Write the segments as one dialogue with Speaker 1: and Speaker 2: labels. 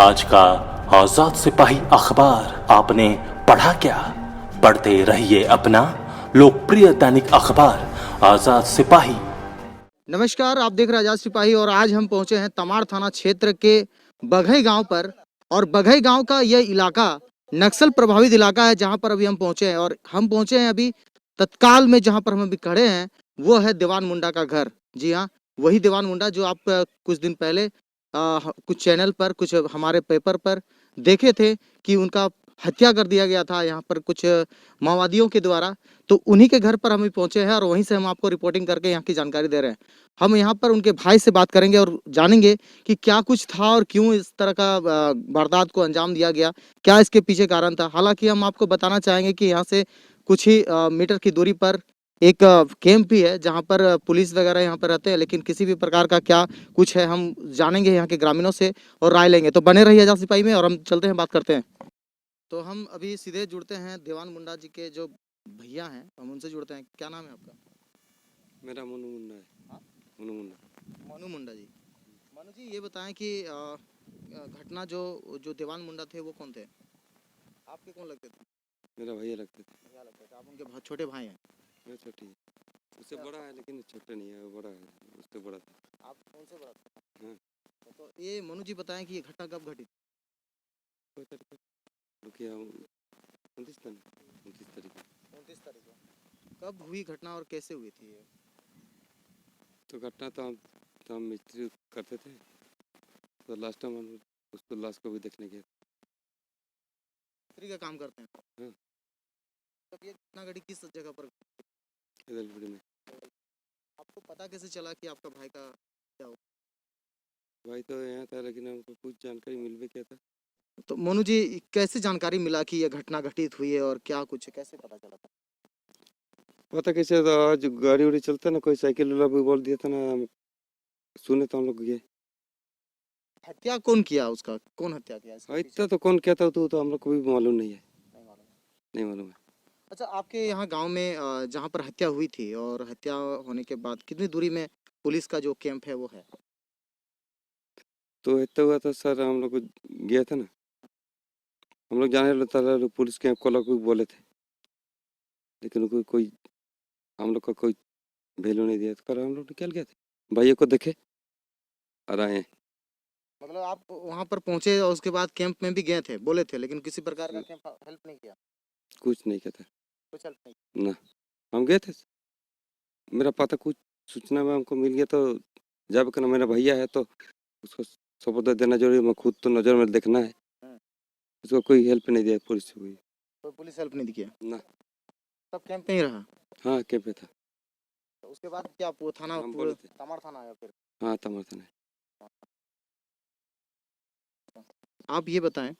Speaker 1: आज का आजाद सिपाही अखबार आपने पढ़ा क्या? पढ़ते रहिए अपना लोकप्रिय दैनिक अखबार आजाद सिपाही।
Speaker 2: नमस्कार, आप देख रहे हैं आजाद सिपाही और आज हम पहुंचे हैं तमाड़ थाना क्षेत्र के बघई गांव पर। और बघई गांव का यह इलाका नक्सल प्रभावित इलाका है जहां पर अभी हम पहुंचे हैं। और हम पहुंचे हैं अभी तत्काल में, जहां पर हम अभी खड़े हैं वो है दीवान मुंडा का घर। जी हाँ, वही दीवान मुंडा जो आप कुछ दिन पहले कुछ चैनल पर, कुछ हमारे पेपर पर देखे थे कि उनका हत्या कर दिया गया था यहाँ पर कुछ माओवादियों के द्वारा। तो उन्हीं के घर पर हम भी पहुंचे हैं और वहीं से हम आपको रिपोर्टिंग करके यहाँ की जानकारी दे रहे हैं। हम यहाँ पर उनके भाई से बात करेंगे और जानेंगे कि क्या कुछ था और क्यों इस तरह का वारदात को अंजाम दिया गया, क्या इसके पीछे कारण था। हालांकि हम आपको बताना चाहेंगे कि यहाँ से कुछ ही मीटर की दूरी पर एक कैंप भी है जहाँ पर पुलिस वगैरह यहाँ पर रहते हैं, लेकिन किसी भी प्रकार का क्या कुछ है हम जानेंगे यहाँ के ग्रामीणों से और राय लेंगे। तो बने रहिए आजाद सिपाही में और हम चलते हैं, बात करते हैं। तो हम अभी सीधे जुड़ते हैं दीवान मुंडा जी के जो भैया हैं, हम उनसे जुड़ते हैं। क्या नाम है आपका?
Speaker 3: मेरा मनु मुन्ना है।
Speaker 2: हाँ?
Speaker 3: मनु मुन्ना।
Speaker 2: मनु मुंडा जी। मनु जी, ये बताएं कि घटना जो जो दीवान मुंडा थे वो कौन थे? आपके कौन लगते थे?
Speaker 3: मेरा भैया लगते थे।
Speaker 2: भैया लगते थे। आप उनके बहुत छोटे भाई हैं?
Speaker 3: मैं छोटी है, उससे बड़ा है लेकिन छोटा नहीं है, वो बड़ा है, उससे बड़ा था।
Speaker 2: आप उनसे बड़ा थे?
Speaker 3: हाँ।
Speaker 2: तो ये मनु जी बताएं कि ये घटना कब घटी?
Speaker 3: कोई तारीख को रुकिए, 29 तारीख को।
Speaker 2: 29 तारीख को। कब हुई घटना और कैसे हुई थी ये?
Speaker 3: तो घटना तो हम मिस्त्री करते थे, तो लास्ट टाइम हम उसको लाश को भी देखने गए।
Speaker 2: मिस्त्री का काम करते हैं?
Speaker 3: हाँ।
Speaker 2: तब ये घटना घटी किस जगह पर?
Speaker 3: इधर में।
Speaker 2: आपको पता कैसे चला कि आपका भाई का क्या हुआ?
Speaker 3: भाई तो यहाँ था लेकिन हमको कुछ जानकारी मिल भी क्या था।
Speaker 2: तो मोनू जी, कैसे जानकारी मिला कि यह घटना घटित हुई है और क्या कुछ कैसे पता चला था?
Speaker 3: पता कैसे, तो आज गाड़ी उड़ी चलता ना, कोई साइकिल वाला भी बोल दिया था ना, सुने तो हम लोग गए।
Speaker 2: हत्या कौन किया उसका? कौन हत्या किया इसके पीछे?
Speaker 3: इतना तो कौन क्या था तो हम लोग को भी मालूम नहीं है।
Speaker 2: नहीं मालूम।
Speaker 3: नहीं मालूम है।
Speaker 2: अच्छा, आपके यहाँ गांव में जहाँ पर हत्या हुई थी और हत्या होने के बाद कितनी दूरी में पुलिस का जो कैंप है वो है?
Speaker 3: तो इतना हुआ था सर, हम लोग गया था ना, हम लोग जाने लगता था पुलिस कैंप को लोग बोले थे, लेकिन कोई हम लोग का कोई वैल्यू नहीं दिया। तो कर हम लोग निकल गए थे, भैया को देखे और आए।
Speaker 2: मतलब आप वहाँ पर पहुंचे और उसके बाद कैंप में भी गए थे, बोले थे, लेकिन किसी प्रकार का कैंप हेल्प नहीं किया?
Speaker 3: कुछ नहीं कहता
Speaker 2: कुछ हेल्प नहीं
Speaker 3: ना, हम गए थे, मेरा पता कुछ सूचना में हमको मिल गया, तो जब कहना मेरा भैया है तो उसको सबूत देना जरूरी, मैं खुद तो नज़र में देखना है।
Speaker 2: हाँ।
Speaker 3: उसको कोई हेल्प नहीं दिया पुलिस से कोई।
Speaker 2: तो पुलिस हेल्प नहीं किया
Speaker 3: ना।
Speaker 2: तब कैंप में ही रहा?
Speaker 3: हाँ कैंप में था।
Speaker 2: तो उसके बाद क्या वो थाना
Speaker 3: हम बोले थे।
Speaker 2: तमाड़ थाना आया फिर?
Speaker 3: हाँ तमाड़ थाना।
Speaker 2: आप ये बताएं,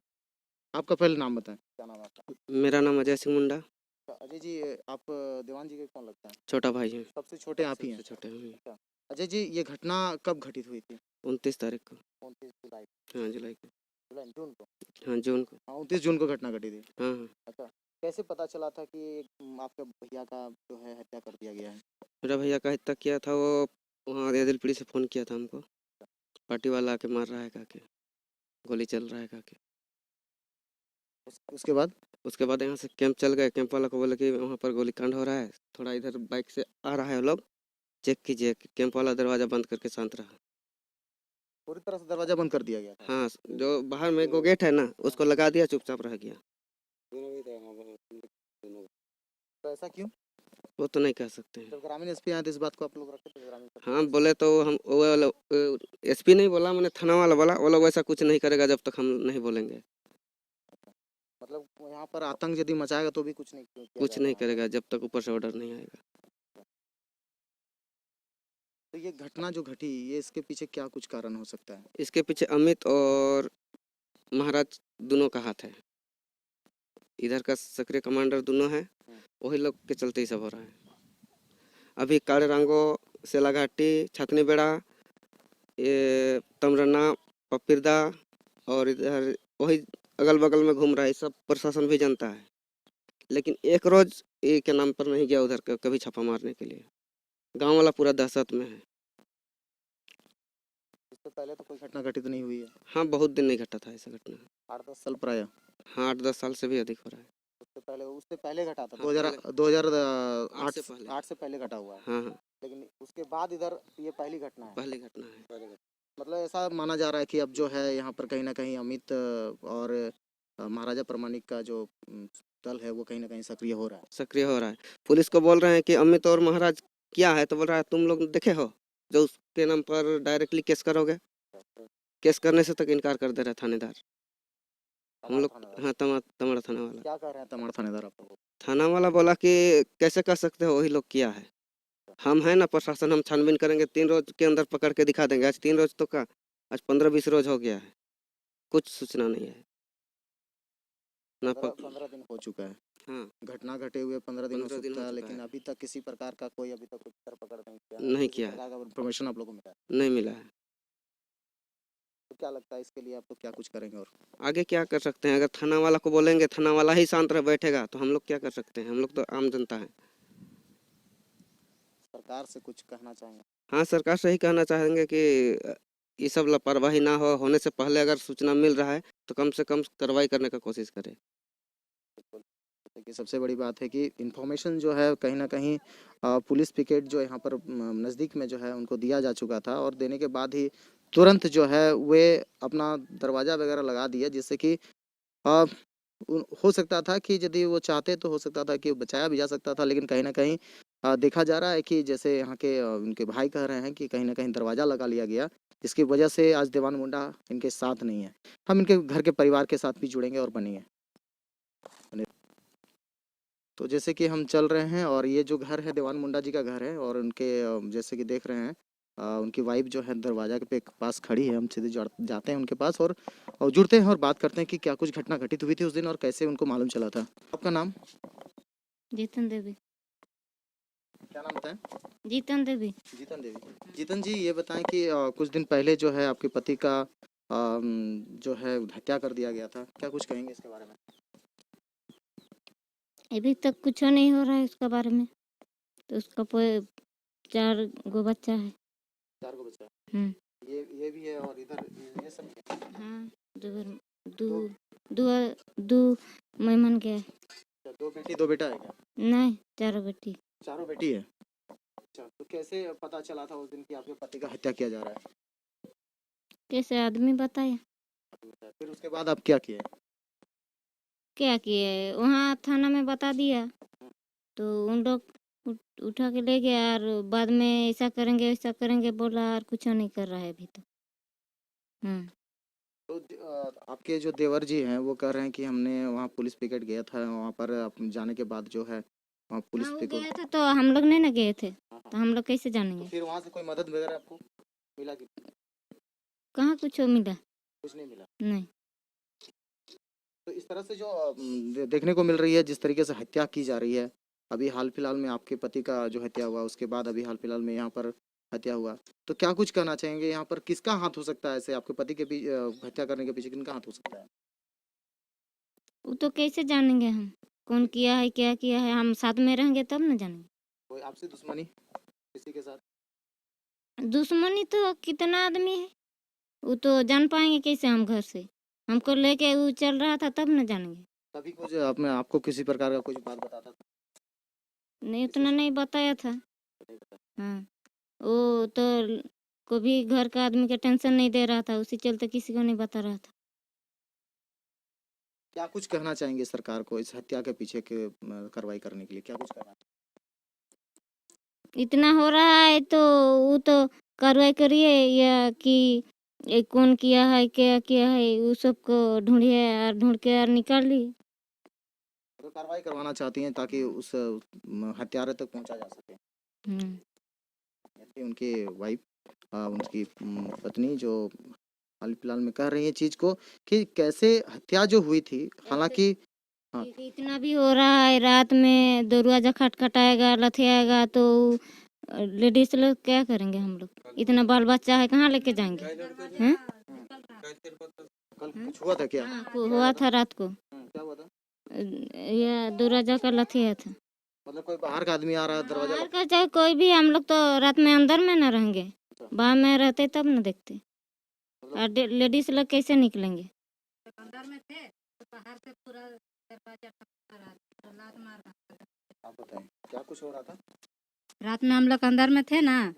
Speaker 2: आपका पहले नाम बताएं, क्या नाम है आपका?
Speaker 4: मेरा नाम अजय सिंह मुंडा।
Speaker 2: अजय जी, आप दीवान जी के कौन लगता है?
Speaker 4: छोटा भाई है।
Speaker 2: सबसे छोटे आप ही हैं?
Speaker 4: सबसे छोटे हैं।
Speaker 2: अजय जी, ये घटना कब घटित हुई थी?
Speaker 4: 29 तारीख को।
Speaker 2: 29 जुलाई?
Speaker 4: हाँ जुलाई को।
Speaker 2: जुलाई जून को?
Speaker 4: हाँ जून को।
Speaker 2: हाँ, 29 जून को घटना घटी थी।
Speaker 4: हाँ हाँ।
Speaker 2: अच्छा, कैसे पता चला था कि आपके भैया का जो है हत्या कर दिया गया है?
Speaker 4: मेरा भैया का हत्या किया था, वो वहाँ रेदलपीड़ी से फ़ोन किया था हमको, पार्टी वाला आके मार रहा है काके, गोली चल रहा है काके।
Speaker 2: उसके बाद?
Speaker 4: उसके बाद यहाँ से कैंप चल गए, कैंप वाला को बोले कि वहाँ पर गोली कांड हो रहा है, थोड़ा इधर बाइक से आ रहा है लोग, चेक कीजिए। कैंप वाला दरवाज़ा बंद करके शांत रहा।
Speaker 2: पूरी तरह से दरवाजा बंद कर दिया गया था?
Speaker 4: हाँ, जो बाहर में वो गेट है ना, उसको लगा दिया, चुपचाप रह गया।
Speaker 2: तो ऐसा क्यों?
Speaker 4: वो तो नहीं कह सकते हैं।
Speaker 2: जब ग्रामीण एसपी आए तो इस बात को आप लोग रखे थे ग्रामीण पर?
Speaker 4: हाँ बोले तो हम, वो एसपी नहीं बोला, मैंने थाना वाला बोला, वो लोग वैसा कुछ नहीं करेगा जब तक हम नहीं बोलेंगे।
Speaker 2: मतलब यहाँ पर आतंक यदि मचाएगा तो भी कुछ नहीं किया
Speaker 4: कुछ
Speaker 2: जाएगा
Speaker 4: नहीं
Speaker 2: वहाँ पर?
Speaker 4: करेगा जब तक ऊपर से ऑर्डर नहीं आएगा।
Speaker 2: तो ये घटना जो घटी, ये इसके पीछे क्या कुछ कारण हो सकता है?
Speaker 4: इसके पीछे अमित और महाराज दोनों का हाथ है। इधर का सक्रिय कमांडर दोनों है, वही लोग के चलते ही सब हो रहा है। अभी काड़ेरांगो, सेलाघाटी, छतनी बेड़ा, ये तमरना, पपिरदा और इधर वही अगल बगल में घूम रहा है, सब प्रशासन भी जानता है, लेकिन एक रोज ये के नाम पर नहीं गया उधर कभी छापा मारने के लिए। गांव वाला पूरा दहशत में है।
Speaker 2: उससे पहले तो कोई घटना घटित नहीं हुई है।
Speaker 4: हाँ, बहुत दिन नहीं घटा था ऐसा घटना।
Speaker 2: 8-10 साल प्राय।
Speaker 4: हाँ, 8-10 साल से भी अधिक हो रहा है।
Speaker 2: उससे पहले घटा था।
Speaker 4: हाँ,
Speaker 2: 2008
Speaker 4: से पहले।
Speaker 2: 8 से पहले घटा हुआ है।
Speaker 4: हाँ, हाँ,
Speaker 2: लेकिन उसके बाद इधर ये पहली घटना है।
Speaker 4: पहली घटना है।
Speaker 2: मतलब ऐसा माना जा रहा है कि अब जो है यहाँ पर कहीं ना कहीं अमित और महाराजा प्रमाणिक का जो दल है वो कहीं ना कहीं सक्रिय हो रहा है।
Speaker 4: सक्रिय हो रहा है। पुलिस को बोल रहे हैं कि अमित और महाराज क्या है, तो बोल रहा है तुम लोग देखे हो जो उसके नाम पर डायरेक्टली केस करोगे। केस करने से तक इनकार कर दे रहा है थानेदार। हम लोग हाँ, तमाड़ थाना वाला।
Speaker 2: क्या कह रहे हैं तमाड़ थानेदार आपको?
Speaker 4: थाना वाला बोला कि कैसे कर सकते हो, वही लोग किया है। हम है ना प्रशासन, हम छानबीन करेंगे, 3 रोज के अंदर पकड़ के दिखा देंगे। आज 3 रोज तो का, आज 15-20 रोज हो गया है, कुछ सूचना नहीं है ना।
Speaker 2: 15 दिन हो चुका है।
Speaker 4: हाँ,
Speaker 2: घटना घटे हुए 15 दिन हो
Speaker 4: 15 दिन हो
Speaker 2: चुका है,
Speaker 4: चुका
Speaker 2: लेकिन
Speaker 4: है।
Speaker 2: अभी तक किसी प्रकार का कोई अभी तक कुछ पकड़ नहीं किया
Speaker 4: नहीं
Speaker 2: किसी
Speaker 4: किया है।
Speaker 2: प्रकार का इन्फॉर्मेशन आप लोगों को मिला है?
Speaker 4: नहीं मिला है।
Speaker 2: तो क्या लगता है इसके लिए आप लोग क्या कुछ करेंगे? और
Speaker 4: आगे क्या कर सकते हैं? अगर थाना वाला को बोलेंगे, थाना वाला ही शांत रह बैठेगा, तो हम लोग क्या कर सकते हैं? हम लोग तो आम जनता है।
Speaker 2: सरकार से कुछ कहना चाहेंगे?
Speaker 4: हाँ, सरकार से ही कहना चाहेंगे कि ये सब लापरवाही ना हो, होने से पहले अगर सूचना मिल रहा है तो कम से कम कार्रवाई करने का कोशिश करे।
Speaker 2: देखिए सबसे बड़ी बात है कि इन्फॉर्मेशन जो है कहीं ना कहीं पुलिस पिकेट जो यहाँ पर नज़दीक में जो है उनको दिया जा चुका था, और देने के बाद ही तुरंत जो है वे अपना दरवाज़ा वगैरह लगा दिया, जिससे कि अ, हो सकता था कि यदि वो चाहते तो हो सकता था कि बचाया भी जा सकता था, लेकिन कहीं न कहीं देखा जा रहा है कि जैसे यहाँ के उनके भाई कह रहे हैं कि कहीं न कहीं दरवाज़ा लगा लिया गया, जिसकी वजह से आज देवान मुंडा इनके साथ नहीं है। हम इनके घर के परिवार के साथ भी जुड़ेंगे और बनेंगे। तो जैसे कि हम चल रहे हैं और ये जो घर है देवान मुंडा जी का घर है, और उनके जैसे कि देख रहे हैं उनकी वाइफ जो है दरवाजा के पास खड़ी है। हम सीधे जाते हैं उनके पास और जुड़ते हैं और बात करते हैं कि क्या कुछ घटना घटित हुई थी उस दिन और कैसे उनको मालूम चला था। आपका नाम?
Speaker 5: जीतन देवी।
Speaker 2: क्या नाम बताएं?
Speaker 5: जीतन देवी।
Speaker 2: जीतन देवी। जीतन जी ये बताएं कि कुछ दिन पहले जो है आपके पति का जो है हत्या कर दिया गया था, क्या कुछ कहेंगे इसके बारे में?
Speaker 5: अभी तक कुछ नहीं हो रहा है उसके बारे में। तो उसका 4 गो बच्चा है।
Speaker 2: 4 गो बच्चा है।
Speaker 5: हम्म।
Speaker 2: ये भी है और इधर ये सब है।
Speaker 5: हाँ, दो मेहमान के है।
Speaker 2: 2 बेटी 2 बेटा है क्या?
Speaker 5: नहीं, 4 बेटी।
Speaker 2: 4 बेटी है। अच्छा, तो कैसे पता चला था उस दिन कि आपके पति का हत्या किया जा रहा है?
Speaker 5: कैसे आदमी बताया?
Speaker 2: फिर उसके बाद आप क्या किए?
Speaker 5: क्या किए, वहाँ थाना में बता दिया, तो उन लोग उठा के ले गया, और बाद में ऐसा करेंगे वैसा करेंगे बोला, और कुछ नहीं कर रहा है अभी तो।
Speaker 2: तो आपके जो देवर जी हैं वो कह रहे हैं कि हमने वहाँ पुलिस पिकेट गया था, वहाँ पर आप जाने के बाद जो है वहाँ पुलिस
Speaker 5: हाँ, वो
Speaker 2: पिकेट।
Speaker 5: गए थे तो हम लोग नहीं ना गए थे, तो हम लोग कैसे जानेंगे?
Speaker 2: फिर वहाँ से कोई मदद वगैरह आपको मिला कि
Speaker 5: कहाँ कुछ मिला?
Speaker 2: कुछ नहीं मिला?
Speaker 5: नहीं।
Speaker 2: तो इस तरह से जो देखने को मिल रही है, जिस तरीके से हत्या की जा रही है, अभी हाल फिलहाल में आपके पति का जो हत्या हुआ उसके बाद अभी हाल फिलहाल में यहाँ पर हत्या हुआ, तो क्या कुछ कहना चाहेंगे? यहाँ पर किसका हाथ हो सकता है? ऐसे आपके पति के हत्या करने के पीछे किनका हाथ हो सकता है?
Speaker 5: वो तो कैसे जानेंगे हम, कौन किया है क्या किया है? हम साथ में रहेंगे तब ना जानेंगे।
Speaker 2: कोई आपसे दुश्मनी किसी के साथ?
Speaker 5: दुश्मनी तो कितना आदमी है, वो तो जान पाएंगे कैसे? हम घर से हमको लेके वो चल रहा था तब ना जानेंगे।
Speaker 2: कभी कुछ आपने आपको किसी प्रकार का कुछ बात बताता था?
Speaker 5: नहीं, उतना नहीं बताया था। हाँ, वो तो कभी घर का आदमी का टेंशन नहीं दे रहा था, उसी चलते किसी को नहीं बता रहा था।
Speaker 2: क्या कुछ कहना चाहेंगे सरकार को इस हत्या के पीछे के कार्रवाई करने के लिए? क्या कुछ कहना?
Speaker 5: इतना हो रहा है तो वो तो कार्रवाई करिए, या कि ये कौन किया है क्या किया है वो सबको ढूंढिए, और ढूंढ के और निकाल लिए।
Speaker 2: तो कार्रवाई करवाना चाहती हैं ताकि उस हत्यारे तक पहुंचा जा सके। जैसे उनकी वाइफ उनकी पत्नी जो हाल फिलहाल में कह रही है चीज को कि कैसे हत्या जो हुई थी, हालांकि हाँ।
Speaker 5: इतना भी हो रहा है, रात में दरवाजा खटखटाएगा लथियाएगा तो लेडीज लोग क्या करेंगे? हम लोग इतना बाल बच्चा है, कहाँ लेके जाएंगे? हैं?
Speaker 2: कल कुछ हुआ था क्या?
Speaker 5: हाँ, हुआ था रात को।
Speaker 2: क्या हुआ था?
Speaker 5: ये दरवाजा का लथिया था।
Speaker 2: मतलब कोई बाहर का आदमी आ रहा है दरवाजा
Speaker 5: बाहर का चाहे कोई भी, हम लोग तो रात में अंदर में ना रहेंगे, बाहर में रहते तब ना देखते। और लेडीज लोग कैसे निकलेंगे?
Speaker 6: अंदर में थे तो बाहर से पूरा दरवाजा ठोका रहा था, लात मार रहा था।
Speaker 2: आप बताएं क्या कुछ हो रहा था?
Speaker 6: रात में हम लोग अंदर में थे ना,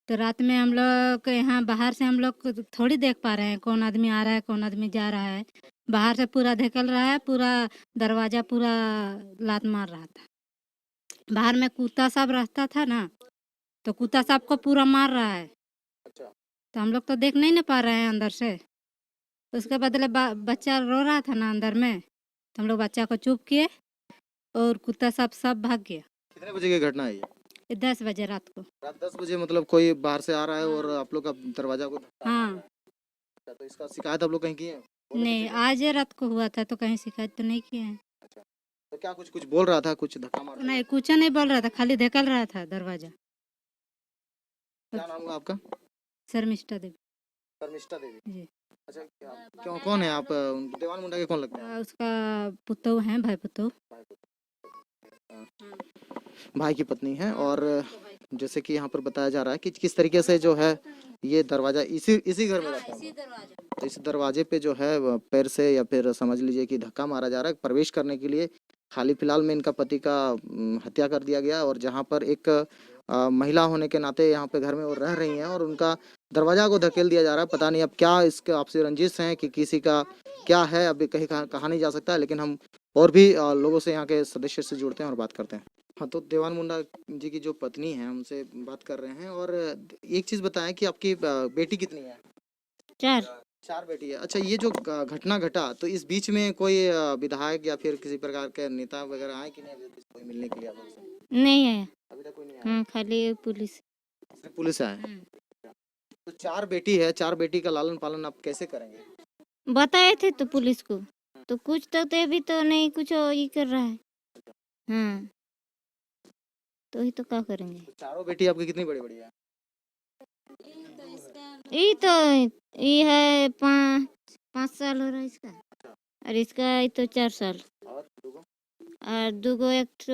Speaker 6: तो रात में हम लोग यहाँ बाहर से हम लोग थोड़ी देख पा रहे हैं कौन आदमी आ रहा है कौन आदमी जा रहा है। बाहर से पूरा धकेल रहा है, पूरा दरवाजा पूरा लात मार रहा था। बाहर में कुत्ता सब रहता था ना, तो कुत्ता सब को पूरा मार रहा है।
Speaker 2: अच्छा।
Speaker 6: तो हम लोग तो देख नहीं ना पा रहे हैं अंदर से। उसके बदले बच्चा रो रहा था ना अंदर में, तो हम लोग बच्चा को चुप किए और कुत्ता सब भाग गया।
Speaker 2: कितने बजे की घटना है ये?
Speaker 6: 10 बजे रात को।
Speaker 2: रात 10 बजे, मतलब कोई बाहर से आ रहा है और आप लोग का दरवाजा को
Speaker 6: हाँ।
Speaker 2: अच्छा, तो इसका शिकायत आप लोग कहीं किए हैं?
Speaker 6: नहीं, आज ये रात को हुआ था, तो कहीं शिकायत तो नहीं किए हैं।
Speaker 2: तो क्या कुछ कुछ बोल रहा था, कुछ धक्का मार
Speaker 6: नहीं, कुछ नहीं बोल रहा था, खाली धकेल रहा था दरवाजा।
Speaker 2: क्या नाम हुआ आपका?
Speaker 6: शर्मिष्ठा देवी।
Speaker 2: शर्मिष्ठा देवी
Speaker 6: जी।
Speaker 2: अच्छा, क्यों कौन है आप? देवान मुंडा के कौन लगते हैं?
Speaker 6: उसका पुतौ है, भाई पुतौ।
Speaker 2: भाई की पत्नी है। और जैसे कि यहाँ पर बताया जा रहा है कि किस तरीके से जो है ये दरवाजा इसी घर में रहता है, तो इस दरवाजे पे जो है पैर से या फिर समझ लीजिए कि धक्का मारा जा रहा है प्रवेश करने के लिए। हाल ही फिलहाल में इनका पति का हत्या कर दिया गया, और जहाँ पर एक महिला होने के नाते यहाँ पे घर में वो रह रही हैं और उनका दरवाजा को धकेल दिया जा रहा है। पता नहीं अब क्या इसके आपसे रंजिश हैं कि किसी का क्या है, अभी कहीं कहा नहीं जा सकता है, लेकिन हम और भी लोगों से यहाँ के सदस्य से जुड़ते हैं और बात करते हैं। हाँ, तो देवान मुंडा जी की जो पत्नी है उनसे बात कर रहे हैं। और एक चीज बताएं कि आपकी बेटी कितनी है?
Speaker 5: 4।
Speaker 2: 4 बेटी है। अच्छा, ये जो घटना घटा, तो इस बीच में कोई विधायक या फिर किसी प्रकार के नेता वगैरह आए कि नहीं अभी तक कोई मिलने के लिए आप लोगों से?
Speaker 5: नहीं आया।
Speaker 2: अभी तक कोई नहीं आया?
Speaker 5: हाँ, खाली पुलिस।
Speaker 2: सिर्फ पुलिस आया है। तो 4 बेटी है, 4 बेटी का लालन पालन आप कैसे करेंगे?
Speaker 5: बताए थे तो पुलिस को, तो कुछ तो अभी तो नहीं कुछ ये कर रहा है। हाँ, तो ही तो क्या करेंगे?
Speaker 2: तो चारों बेटी आपकी कितनी बड़ी बड़ी है?
Speaker 5: ये तो ये है 5 साल हो रहा है इसका, और इसका ये तो 4 साल,
Speaker 2: और दूगो?
Speaker 5: और दूगो एक तो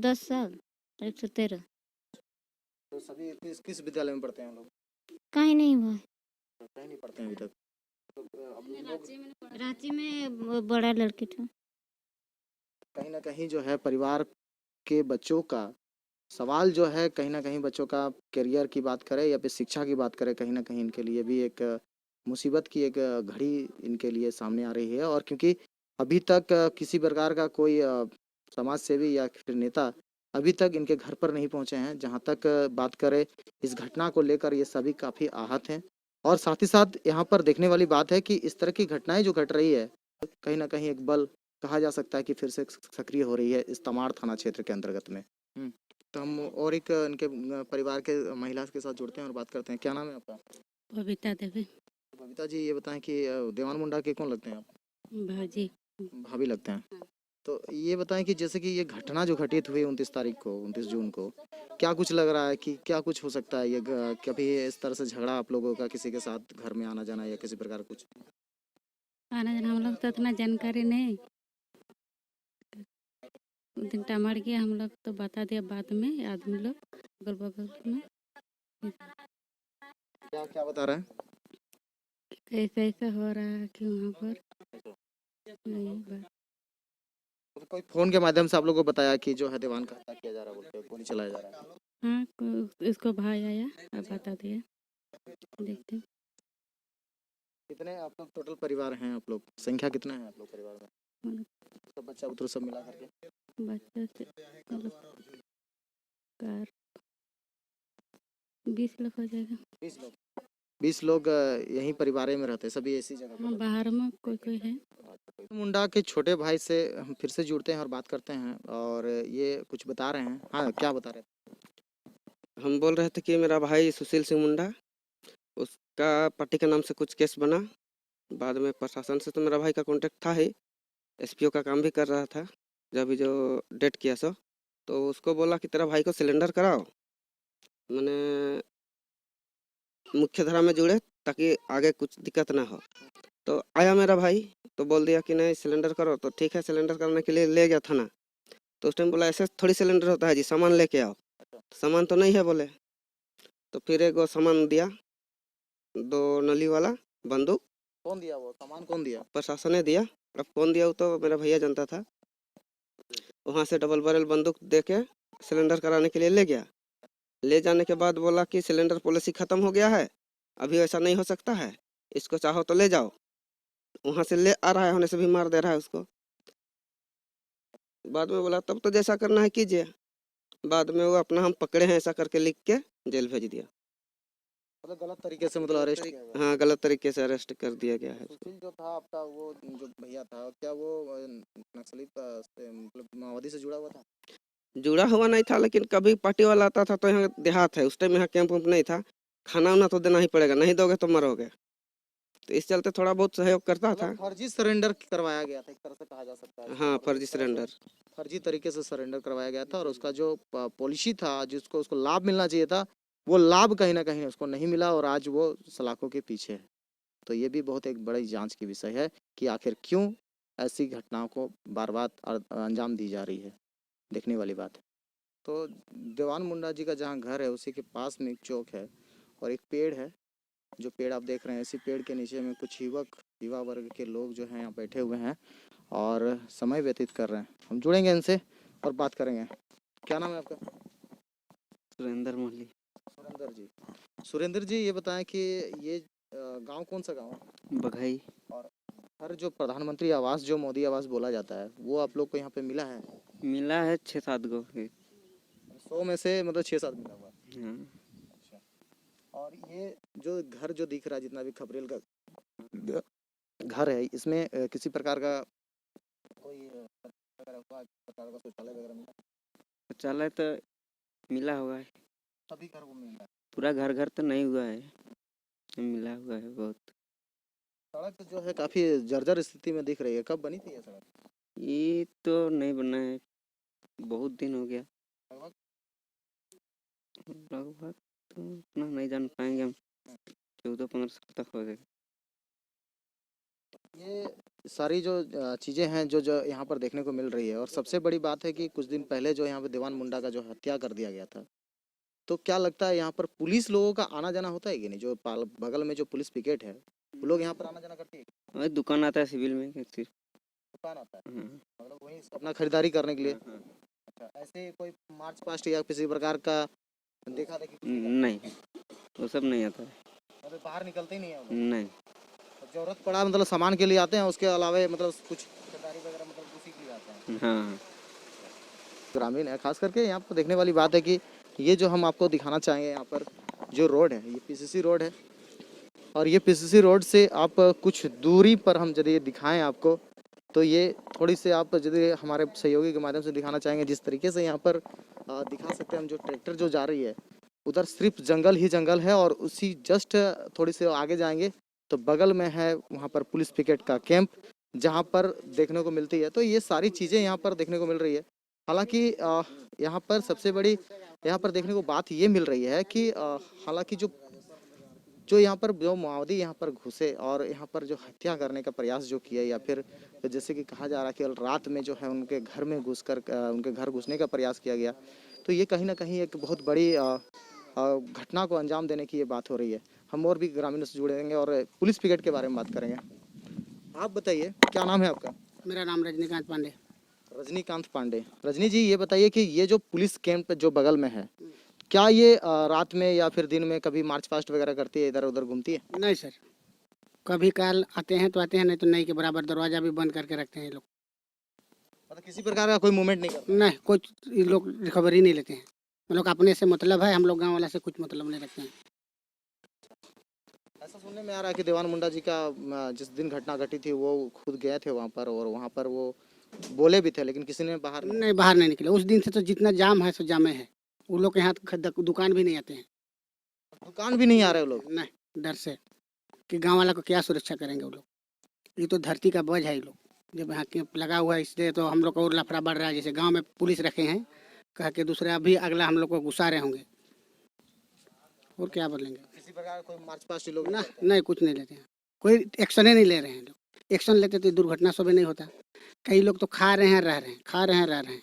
Speaker 5: 10 साल और एक तो 13।
Speaker 2: तो सभी किस विद्यालय में पढ़ते हैं हम लोग?
Speaker 5: कहीं नहीं हुआ है।
Speaker 2: कहीं नहीं पढ़ते हैं अभी तक। तो अब लोग
Speaker 5: रांची में वो बड़ा लड़की था।
Speaker 2: कहीं ना कहीं जो है परिवार के बच्चों का सवाल जो है, कहीं ना कहीं बच्चों का करियर की बात करें या फिर शिक्षा की बात करें, कहीं ना कहीं इनके लिए भी एक मुसीबत की एक घड़ी इनके लिए सामने आ रही है। और क्योंकि अभी तक किसी प्रकार का कोई समाज सेवी या फिर नेता अभी तक इनके घर पर नहीं पहुंचे हैं। जहां तक बात करें इस घटना को लेकर, ये सभी काफ़ी आहत हैं। और साथ ही साथ यहाँ पर देखने वाली बात है कि इस तरह की घटनाएं जो घट रही है, कहीं ना कहीं एक बल कहा जा सकता है कि फिर से सक्रिय हो रही है इस तमाड़ थाना क्षेत्र के अंतर्गत में। तो हम और एक इनके परिवार के महिला के साथ जुड़ते हैं और बात करते हैं। क्या नाम है आपका?
Speaker 6: बबीता देवी।
Speaker 2: बबीता जी, ये बताएं कि देवान मुंडा के कौन लगते हैं आप?
Speaker 6: भाजी।
Speaker 2: भाभी लगते हैं। तो ये बताएं कि जैसे कि ये घटना जो घटित हुई 29 तारीख को, 29 जून को, क्या कुछ लग रहा है कि क्या कुछ हो सकता है? ये कभी इस तरह से झगड़ा आप लोगों का किसी के साथ घर में आना जाना या किसी प्रकार कुछ?
Speaker 6: आना जाना हम लोग तो इतना जानकारी नहीं। उस दिन टमड़ गया, हम लोग तो बता दिया बाद में आदमी लोग अगल बगल में।
Speaker 2: क्या क्या बता रहा है?
Speaker 6: कैसे ऐसा हो रहा है कि वहाँ पर नहीं बात।
Speaker 2: तो कोई फोन के माध्यम से आप लोगों को बताया कि जो है देवान का हत्या किया जा रहा है, बोल के गोली चलाया जा रहा है?
Speaker 6: हाँ, इसको भाई आया अब बता दिया, देखते हैं।
Speaker 2: कितने आप लोग टोटल परिवार हैं? आप लोग संख्या कितना है आप लोग परिवार में? सब बच्चा बुतरू सब मिला करके
Speaker 6: बच्चा से कार 20 लोग हो जाएगा।
Speaker 2: 20 लोग। 20 लोग यहीं परिवार में रहते हैं, सभी ऐसी जगह
Speaker 6: हाँ,
Speaker 2: पर?
Speaker 6: बाहर में कोई है।
Speaker 2: मुंडा के छोटे भाई से हम फिर से जुड़ते हैं और बात करते हैं, और ये कुछ बता रहे हैं। हाँ, क्या बता रहे थे?
Speaker 4: हम बोल रहे थे कि मेरा भाई सुशील सिंह मुंडा, उसका पार्टी के नाम से कुछ केस बना। बाद में प्रशासन से तो मेरा भाई का कांटेक्ट था ही, एसपीओ का काम भी कर रहा था जब जो डेट किया सो, तो उसको बोला कि तेरा भाई को सिलेंडर कराओ, मैंने मुख्य धारा में जुड़े ताकि आगे कुछ दिक्कत ना हो। तो आया मेरा भाई तो बोल दिया कि नहीं सिलेंडर करो, तो ठीक है सिलेंडर करने के लिए ले गया थाना। तो उस टाइम बोला ऐसे थोड़ी सिलेंडर होता है जी, सामान लेके आओ। सामान तो नहीं है बोले, तो फिर एक सामान दिया 2 नली वाला बंदूक
Speaker 2: कौन दिया वो सामान, कौन दिया?
Speaker 4: प्रशासन ने दिया। अब कौन दिया वो तो मेरा भैया जानता था। वहाँ से डबल बैरल बंदूक दे के सिलेंडर कराने के लिए ले गया। ले जाने के बाद बोला कि सिलेंडर पॉलिसी खत्म हो गया है, अभी ऐसा नहीं हो सकता है, इसको चाहो तो ले जाओ। वहाँ से ले आ रहा है, होने से भी मार दे रहा है उसको। बाद में बोला तब तो जैसा करना है कीजिए। बाद में वो अपना हम पकड़े हैं ऐसा करके लिख के जेल भेज दिया।
Speaker 2: मतलब गलत तरीके से मतलब अरेस्ट किया गया।
Speaker 4: हाँ, गलत तरीके से अरेस्ट कर दिया गया है।
Speaker 2: सुशील जो था आपका, वो जो भैया था, क्या वो नक्सली से मतलब माओवादी से जुड़ा हुआ था?
Speaker 4: जुड़ा हुआ नहीं था, लेकिन कभी पार्टी वाला आता था तो यहाँ देहात है, उस टाइम यहाँ कैंप वैम्प नहीं था। खाना वाना तो देना ही पड़ेगा, नहीं दोगे तो मरोगे। तो इस चलते थोड़ा बहुत सहयोग करता था।
Speaker 2: मतलब फर्जी सरेंडर करवाया गया था, एक तरह से कहा जा सकता है।
Speaker 4: हाँ, फर्जी सरेंडर।
Speaker 2: फर्जी तरीके से सरेंडर करवाया गया था और उसका जो पॉलिसी था, जिसको उसको लाभ मिलना चाहिए था, वो लाभ कहीं ना कहीं उसको नहीं मिला और आज वो सलाखों के पीछे है। तो ये भी बहुत एक बड़ी जांच की विषय है कि आखिर क्यों ऐसी घटनाओं को बार बार अंजाम दी जा रही है, देखने वाली बात है। तो देवान मुंडा जी का जहाँ घर है उसी के पास में एक चौक है और एक पेड़ है, जो पेड़ आप देख रहे हैं, इसी पेड़ के नीचे में कुछ युवा वर्ग के लोग जो हैं यहाँ बैठे हुए हैं और समय व्यतीत कर रहे हैं। हम जुड़ेंगे इनसे और बात करेंगे। क्या नाम है आपका?
Speaker 4: सुरेंद्र मोहली।
Speaker 2: सुरेंद्र जी। सुरेंद्र जी, ये बताएं कि ये गांव कौन सा गांव है?
Speaker 4: बघई।
Speaker 2: और हर जो प्रधानमंत्री आवास, जो मोदी आवास बोला जाता है, वो आप लोग को यहाँ पे मिला है?
Speaker 4: मिला है 6-7 गो।
Speaker 2: 100 में से मतलब 6-7 मिला हुआ है।
Speaker 4: हाँ।
Speaker 2: अच्छा। और ये जो घर जो दिख रहा है, जितना भी खबरेल का घर है, इसमें किसी प्रकार का कोई प्रकार का शौचालय वगैरह मिला?
Speaker 4: शौचालय तो मिला हुआ है,
Speaker 2: सभी घर को मिला है।
Speaker 4: पूरा घर घर तो नहीं हुआ है, मिला हुआ है बहुत।
Speaker 2: सड़क जो है काफी जर्जर स्थिति में दिख रही है। कब बनी थी ये सड़क?
Speaker 4: ये तो नहीं बना है, बहुत दिन हो गया। लगभग तो उतना नहीं जान पाएंगे हम, 14-15 साल तक हो गए।
Speaker 2: ये सारी जो चीज़ें हैं जो जो यहाँ पर देखने को मिल रही है, और सबसे बड़ी बात है कि कुछ दिन पहले जो यहाँ पे देवान मुंडा का जो हत्या कर दिया गया था, तो क्या लगता है यहाँ पर पुलिस लोगों का आना जाना होता है कि नहीं? जो बगल में जो पुलिस पिकेट है, वो लोग यहाँ पर आना जाना करती है?
Speaker 4: वही दुकान आता है सिविल में सिर्फ।
Speaker 2: दुकान आता है,
Speaker 4: हाँ।
Speaker 2: मतलब वही अपना खरीदारी करने के लिए।
Speaker 4: हाँ।
Speaker 2: अच्छा, ऐसे कोई मार्च पास्ट या किसी प्रकार का देखा देखी कुछ नहीं करते?
Speaker 4: नहीं, वो सब नहीं आता है।
Speaker 2: मतलब बाहर निकलते ही नहीं है वो लोग?
Speaker 4: नहीं।
Speaker 2: तो जरूरत पड़ा मतलब सामान के लिए आते हैं, उसके अलावा मतलब कुछ खरीदारी वगैरह मतलब उसी के लिए आते हैं?
Speaker 4: हाँ।
Speaker 2: ग्रामीण है, खास करके यहाँ पर देखने वाली बात है कि ये जो हम आपको दिखाना चाहेंगे, यहाँ पर जो रोड है, ये पीसीसी रोड है और ये पीसीसी रोड से आप कुछ दूरी पर हम यदि दिखाएं आपको, तो ये थोड़ी सी आप यदि हमारे सहयोगी के माध्यम से दिखाना चाहेंगे, जिस तरीके से यहाँ पर दिखा सकते हैं हम। जो ट्रैक्टर जो जा रही है, उधर सिर्फ जंगल ही जंगल है और उसी जस्ट थोड़ी सी आगे जाएंगे तो बगल में है वहाँ पर पुलिस पिकेट का कैंप, जहाँ पर देखने को मिलती है। तो ये सारी चीज़ें यहाँ पर देखने को मिल रही है। हालांकि यहाँ पर सबसे बड़ी यहाँ पर देखने को बात ये मिल रही है कि हालांकि जो यहाँ पर जो माओवादी यहाँ पर घुसे और यहाँ पर जो हत्या करने का प्रयास जो किया, या फिर जैसे कि कहा जा रहा है कि रात में जो है उनके घर में घुसकर उनके घर घुसने का प्रयास किया गया, तो ये कहीं ना कहीं एक बहुत बड़ी घटना को अंजाम देने की ये बात हो रही है। हम और भी ग्रामीणों से जुड़ेंगे और पुलिस पिकेट के बारे में बात करेंगे। आप बताइए, क्या नाम है आपका?
Speaker 7: मेरा नाम रजनीकांत पांडे।
Speaker 2: रजनीकांत पांडे। रजनी जी, ये बताइए कि ये जो पुलिस कैंप जो बगल में है, क्या ये रात में या फिर दिन में कभी मार्च पास्ट वगैरह करती है, इधर उधर घूमती है?
Speaker 7: नहीं सर, कभी काल आते हैं तो आते हैं, नहीं तो नहीं के बराबर दरवाजा भी बंद करके रखते हैं ये लोग।
Speaker 2: मतलब किसी प्रकार का कोई मूवमेंट नहीं करता?
Speaker 7: नहीं, कुछ ये लोग खबर ही नहीं लेते हैं। हम लोग अपने से मतलब है, हम लोग गांव वाला से कुछ मतलब नहीं रखते हैं।
Speaker 2: ऐसा सुनने में आ रहा है कि देवान मुंडा जी का जिस दिन घटना घटी थी वो खुद गए थे वहाँ पर और वहाँ पर वो बोले भी थे, लेकिन किसी ने बाहर
Speaker 7: नहीं, बाहर नहीं निकले उस दिन से। तो जितना जाम है सो जामे है। वो लोग के यहाँ दुकान भी नहीं आते हैं।
Speaker 2: दुकान भी नहीं आ रहे वो लोग?
Speaker 7: नहीं, डर से कि गांव वाला को क्या सुरक्षा करेंगे वो लोग। ये तो धरती का बोझ है ये लोग। जब यहाँ कैंप लगा हुआ है इसलिए तो हम लोग को और लफड़ा बढ़ रहा है। जैसे गांव में पुलिस रखे हैं, कह के दूसरे अभी अगला हम लोग को घुसा रहे होंगे, और क्या बोलेंगे।
Speaker 2: किसी प्रकार कोई मार्च पास्ट लोग
Speaker 7: ना, नहीं, कुछ नहीं लेते हैं, कोई एक्शन ही नहीं ले रहे हैं लोग। एक्शन लेते तो दुर्घटना सब नहीं होता। कई लोग तो खा रहे हैं रह रहे हैं, खा रहे हैं रह रहे हैं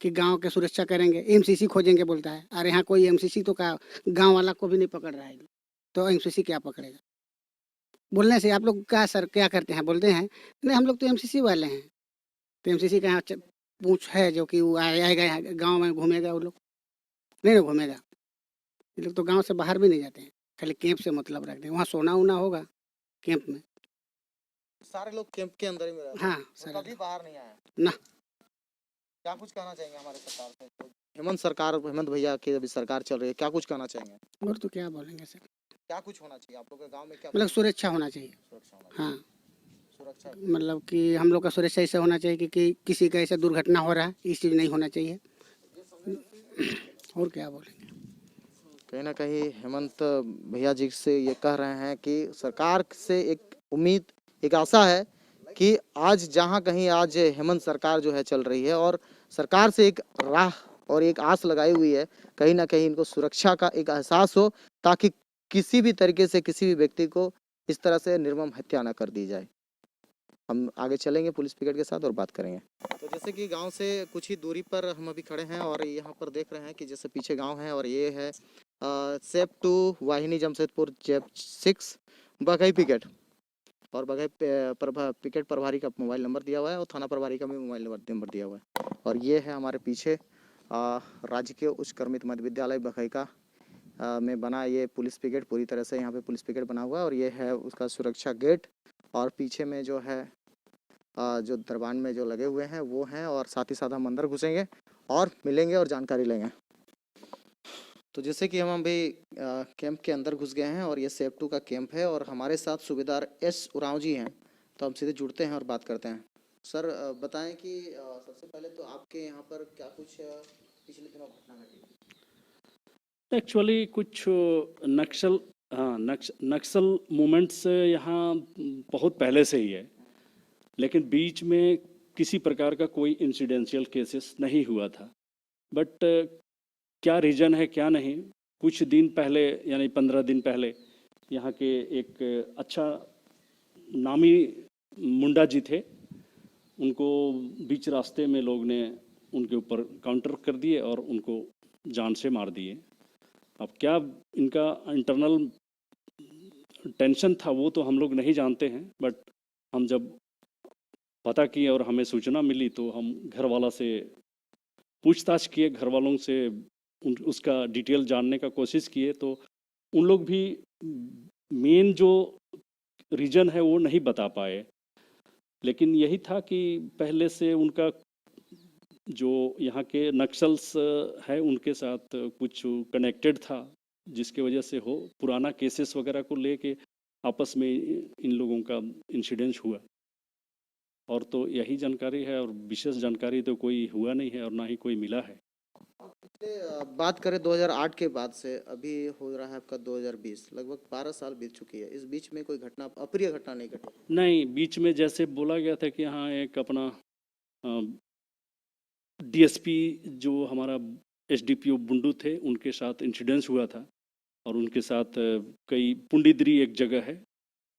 Speaker 7: कि गांव के सुरक्षा करेंगे, एमसीसी खोजेंगे बोलता है। अरे यहाँ कोई एमसीसी तो का गांव वाला को भी नहीं पकड़ रहा है, तो एमसीसी क्या पकड़ेगा। बोलने से आप लोग क्या सर क्या करते हैं बोलते हैं नहीं हम लोग तो एमसीसी वाले हैं, तो एमसीसी का यहाँ पूछ है जो कि वो आएगा यहाँ गाँव में घूमेगा, वो लोग नहीं ना घूमेगा। ये लोग तो गांव से बाहर भी नहीं जाते हैं, खाली कैंप से मतलब रखते हैं, वहाँ सोना वोना होगा कैंप में।
Speaker 2: सारे लोग कैंप के अंदर ही में रहते
Speaker 7: हाँ
Speaker 2: हैं,
Speaker 7: सर,
Speaker 2: कभी बाहर नहीं आए।
Speaker 7: ना।
Speaker 2: क्या कुछ कहना चाहेंगे हमारे सरकार से? हेमंत भैया की अभी सरकार चल रही है, क्या कुछ कहना चाहेंगे?
Speaker 7: और तो क्या बोलेंगे सर,
Speaker 2: क्या कुछ होना चाहिए आप लोग के गांव में? क्या
Speaker 7: मतलब सुरक्षा होना चाहिए।
Speaker 2: सुरक्षा होना चाहिए?
Speaker 7: हाँ,
Speaker 2: सुरक्षा
Speaker 7: मतलब कि हम लोग का सुरक्षा ऐसा होना चाहिए कि किसी का ऐसा दुर्घटना हो रहा है, इस चीज़ नहीं होना चाहिए। और क्या बोलेंगे।
Speaker 2: कहीं ना कहीं हेमंत भैया जी से ये कह रहे हैं कि सरकार से एक उम्मीद, एक आशा है कि आज जहां कहीं आज हेमंत सरकार जो है चल रही है और सरकार से एक राह और एक आस लगाई हुई है, कहीं ना कहीं इनको सुरक्षा का एक एहसास हो, ताकि किसी भी तरीके से किसी भी व्यक्ति को इस तरह से निर्मम हत्या न कर दी जाए। हम आगे चलेंगे पुलिस पिकेट के साथ और बात करेंगे। तो जैसे कि गांव से कुछ ही दूरी पर हम अभी खड़े हैं और यहाँ पर देख रहे हैं कि जैसे पीछे गांव है और ये है सेप 2 वाहिनी जमशेदपुर जेप 6 बघई पिकेट, और बघई पिकेट प्रभारी का मोबाइल नंबर दिया हुआ है और थाना प्रभारी का भी मोबाइल नंबर दिया हुआ है। और ये है हमारे पीछे राजकीय उच्च कर्मित मध्य विद्यालय बघई का में बना ये पुलिस पिकेट, पूरी तरह से यहाँ पे पुलिस पिकेट बना हुआ है और ये है उसका सुरक्षा गेट। और पीछे में जो है जो दरबान में जो लगे हुए हैं वो हैं, और साथ ही साथ हम अंदर घुसेंगे और मिलेंगे और जानकारी लेंगे। तो जैसे कि हम अभी कैंप के अंदर घुस गए हैं और ये सेप 2 का कैंप है और हमारे साथ सूबेदार एस उरांव जी हैं, तो हम सीधे जुड़ते हैं और बात करते हैं। सर बताएं कि सबसे पहले तो आपके यहाँ पर क्या कुछ पिछले दिनों घटना घटी?
Speaker 8: एक्चुअली कुछ नक्सल मूवमेंट्स यहाँ बहुत पहले से ही है, लेकिन बीच में किसी प्रकार का कोई इंसिडेंशियल केसेस नहीं हुआ था। बट क्या रीज़न है क्या नहीं, कुछ दिन पहले यानी 15 दिन पहले यहाँ के एक अच्छा नामी मुंडा जी थे, उनको बीच रास्ते में लोग ने उनके ऊपर काउंटर कर दिए और उनको जान से मार दिए। अब क्या इनका इंटरनल टेंशन था वो तो हम लोग नहीं जानते हैं, बट हम जब पता किए और हमें सूचना मिली तो हम घर वाला से पूछताछ किए, घर वालों से उसका डिटेल जानने का कोशिश किए, तो उन लोग भी मेन जो रीज़न है वो नहीं बता पाए। लेकिन यही था कि पहले से उनका जो यहाँ के नक्सल्स है उनके साथ कुछ कनेक्टेड था, जिसके वजह से हो पुराना केसेस वगैरह को लेके आपस में इन लोगों का इंसिडेंस हुआ। और तो यही जानकारी है और विशेष जानकारी तो कोई हुआ नहीं है और ना ही कोई मिला है।
Speaker 2: बात करें 2008 के बाद से अभी हो रहा है आपका 2020, लगभग 12 साल बीत चुकी है। इस बीच में कोई घटना, अप्रिय घटना नहीं घटी?
Speaker 8: नहीं, बीच में जैसे बोला गया था कि यहाँ एक अपना डीएसपी जो हमारा एसडीपीओ बुंडू थे उनके साथ इंसिडेंस हुआ था और उनके साथ कई पुंडीदरी एक जगह है,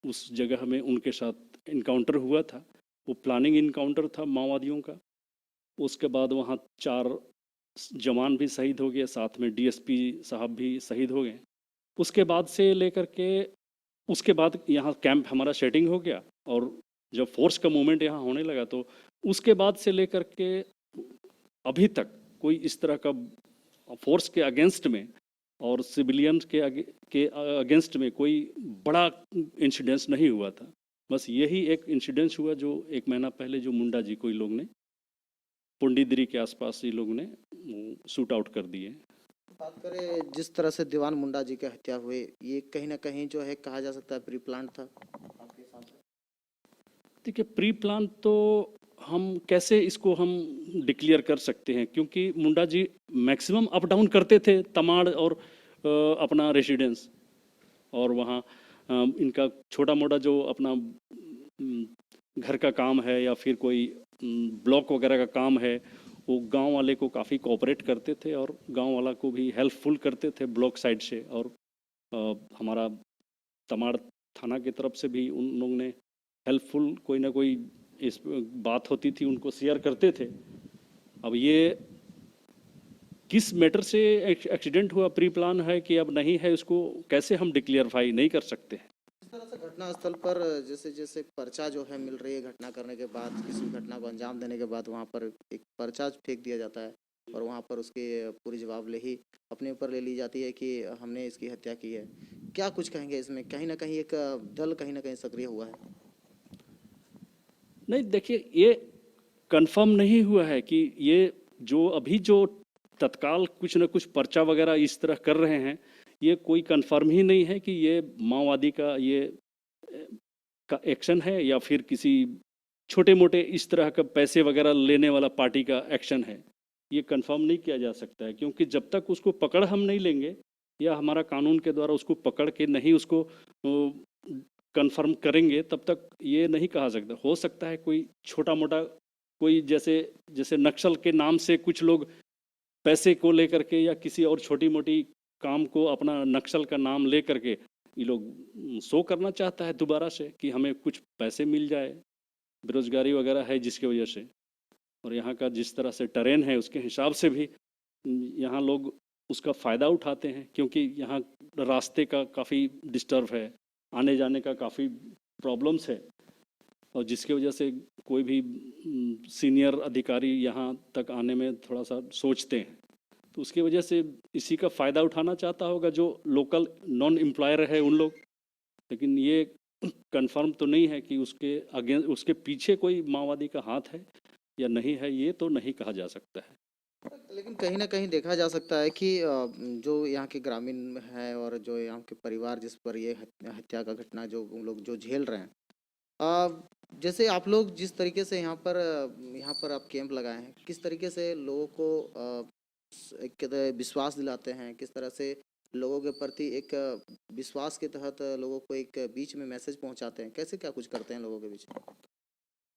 Speaker 8: उस जगह में उनके साथ इनकाउंटर हुआ था। वो प्लानिंग इनकाउंटर था माओवादियों का। उसके बाद वहाँ 4 जवान भी शहीद हो गए, साथ में डीएसपी साहब भी शहीद हो गए। उसके बाद से लेकर के उसके बाद यहाँ कैंप हमारा सेटिंग हो गया और जब फोर्स का मूवमेंट यहाँ होने लगा तो उसके बाद से लेकर के अभी तक कोई इस तरह का फोर्स के अगेंस्ट में और सिविलियन के अगेंस्ट में कोई बड़ा इंसिडेंस नहीं हुआ था। बस यही एक इंसिडेंस हुआ जो 1 महीना पहले जो मुंडा जी को इन लोग ने पुंडीदरी के आसपास ये लोग ने शूट आउट कर दिए।
Speaker 2: बात करें जिस तरह से दीवान मुंडा जी की हत्या हुई, ये कहीं ना कहीं जो है कहा जा सकता है प्री प्लान था आपके हिसाब से?
Speaker 8: देखिए, प्री प्लान तो हम कैसे इसको हम डिक्लेयर कर सकते हैं, क्योंकि Munda ji maximum up down करते थे तमाड़ और अपना रेसिडेंस, और वहाँ इनका छोटा मोटा जो अपना घर का काम है या फिर कोई ब्लॉक वगैरह का काम है वो गांव वाले को काफ़ी कोऑपरेट करते थे और गांव वाला को भी हेल्पफुल करते थे ब्लॉक साइड से। और हमारा तमाड़ थाना की तरफ से भी उन लोगों ने हेल्पफुल कोई ना कोई इस बात होती थी उनको शेयर करते थे। अब ये किस मैटर से एक्सीडेंट हुआ, प्री प्लान है कि अब नहीं है, इसको कैसे हम डिक्लेयरफाई नहीं कर सकते हैं।
Speaker 2: इस तरह से घटना स्थल पर जैसे जैसे पर्चा जो है मिल रही है घटना करने के बाद, किसी घटना को अंजाम देने के बाद वहाँ पर एक पर्चा फेंक दिया जाता है और वहाँ पर उसकी पूरी जवाबदेही अपने ऊपर ले ली जाती है कि हमने इसकी हत्या की है। क्या कुछ कहेंगे इसमें? कहीं ना कहीं एक दल कहीं ना कहीं सक्रिय हुआ है।
Speaker 8: नहीं, देखिए, ये कंफर्म नहीं हुआ है कि ये जो तत्काल कुछ न कुछ पर्चा वगैरह इस तरह कर रहे हैं, ये कोई कंफर्म ही नहीं है कि ये माओवादी का का एक्शन है या फिर किसी छोटे मोटे इस तरह का पैसे वगैरह लेने वाला पार्टी का एक्शन है। ये कंफर्म नहीं किया जा सकता है, क्योंकि जब तक उसको पकड़ हम नहीं लेंगे या हमारा कानून के द्वारा उसको पकड़ के नहीं उसको कंफर्म करेंगे, तब तक ये नहीं कहा सकता। हो सकता है कोई छोटा मोटा कोई जैसे नक्सल के नाम से कुछ लोग पैसे को लेकर के या किसी और छोटी मोटी काम को अपना नक्सल का नाम ले करके ये लोग शो करना चाहता है दोबारा से कि हमें कुछ पैसे मिल जाए, बेरोजगारी वगैरह है जिसकी वजह से, और यहाँ का जिस तरह से टेरेन है उसके हिसाब से भी यहाँ लोग उसका फ़ायदा उठाते हैं, क्योंकि यहाँ रास्ते का काफ़ी डिस्टर्ब है, आने जाने का काफ़ी प्रॉब्लम्स है, और जिसकी वजह से कोई भी सीनियर अधिकारी यहाँ तक आने में थोड़ा सा सोचते हैं। तो उसकी वजह से इसी का फ़ायदा उठाना चाहता होगा जो लोकल नॉन एम्प्लॉयर है उन लोग। लेकिन ये कंफर्म तो नहीं है कि उसके पीछे कोई माओवादी का हाथ है या नहीं है, ये तो नहीं कहा जा सकता है।
Speaker 2: लेकिन कहीं ना कहीं देखा जा सकता है कि जो यहाँ के ग्रामीण हैं और जो यहाँ के परिवार जिस पर ये हत्या का घटना जो उन लोग जो झेल रहे हैं, जैसे आप लोग जिस तरीके से यहाँ पर आप कैंप लगाए हैं, किस तरीके से लोगों को एक विश्वास दिलाते हैं, किस तरह से लोगों के प्रति एक विश्वास के तहत लोगों को एक बीच में मैसेज पहुँचाते हैं, कैसे क्या कुछ करते हैं लोगों के बीच में?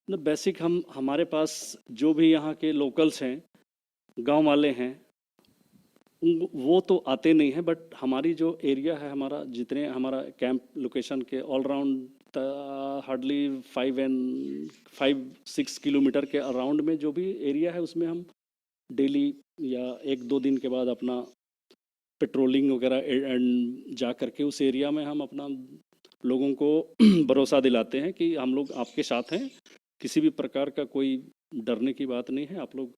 Speaker 8: न बेसिक हमारे पास जो भी यहाँ के लोकल्स हैं, गांव वाले हैं, वो तो आते नहीं हैं, बट हमारी जो एरिया है, जितने हमारा कैंप लोकेशन के ऑल राउंड हार्डली 5-6 किलोमीटर के अराउंड में जो भी एरिया है उसमें हम डेली या 1-2 दिन के बाद अपना पेट्रोलिंग वगैरह जा करके उस एरिया में हम अपना लोगों को भरोसा दिलाते हैं कि हम लोग आपके साथ हैं, किसी भी प्रकार का कोई डरने की बात नहीं है। आप लोग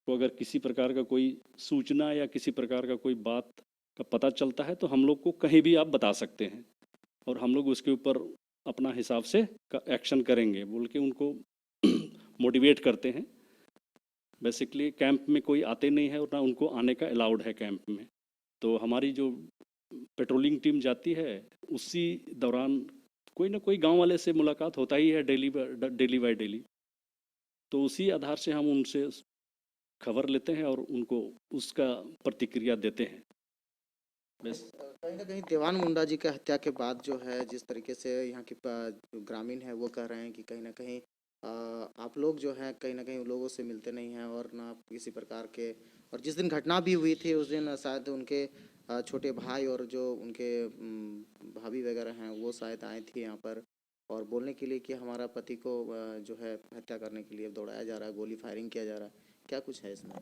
Speaker 8: को अगर किसी प्रकार का कोई सूचना या किसी प्रकार का कोई बात का पता चलता है तो हम लोग को कहीं भी आप बता सकते हैं और हम लोग उसके ऊपर अपना हिसाब से एक्शन करेंगे बोल के उनको मोटिवेट करते हैं। बेसिकली कैंप में कोई आते नहीं है और ना उनको आने का अलाउड है कैंप में। तो हमारी जो पेट्रोलिंग टीम जाती है उसी दौरान कोई ना कोई गांव वाले से मुलाकात होता ही है डेली बाय डेली। तो उसी आधार से हम उनसे खबर लेते हैं और उनको उसका प्रतिक्रिया देते हैं। बस
Speaker 2: कहीं ना कहीं देवान मुंडा जी की हत्या के बाद जो है जिस तरीके से यहाँ के ग्रामीण है वो कह रहे हैं कि कहीं ना कहीं आप लोग जो है कहीं ना कहीं लोगों से मिलते नहीं हैं और ना किसी प्रकार के, और जिस दिन घटना भी हुई थी उस दिन शायद उनके छोटे भाई और जो उनके भाभी वगैरह हैं वो शायद आए थे यहाँ पर और बोलने के लिए कि हमारा पति को जो है हत्या करने के लिए दौड़ाया जा रहा है, गोली फायरिंग किया जा रहा है। क्या कुछ है इसमें?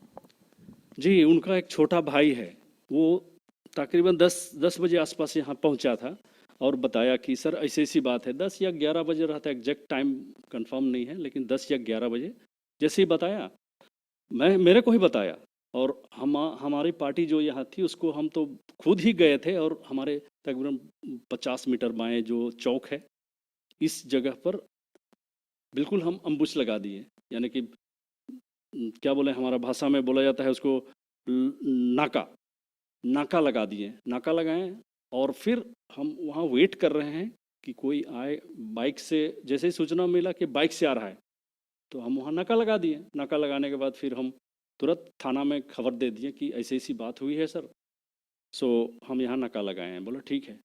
Speaker 2: जी,
Speaker 8: उनका एक छोटा भाई है, वो तकरीबन 10 बजे आसपास यहाँ पहुँचा था और बताया कि सर ऐसी ऐसी बात है। 10 या 11 बजे रहा था, एग्जैक्ट टाइम कंफर्म नहीं है, लेकिन 10 या 11 बजे जैसे ही बताया, मेरे को ही बताया और हमारी पार्टी जो यहाँ थी उसको हम तो खुद ही गए थे और हमारे तकरीबन 50 मीटर बाएं जो चौक है इस जगह पर बिल्कुल हम अम्बुश लगा दिए, यानी कि क्या बोले, हमारा भाषा में बोला जाता है उसको नाका लगा दिए, नाका लगाएं और फिर हम वहाँ वेट कर रहे हैं कि कोई आए बाइक से। जैसे ही सूचना मिला कि बाइक से आ रहा है तो हम वहाँ नाका लगा दिए। नाका लगाने के बाद फिर हम तुरंत थाना में खबर दे दिए कि ऐसी ऐसी बात हुई है सर, सो हम यहाँ नाका लगाए हैं। बोला ठीक है।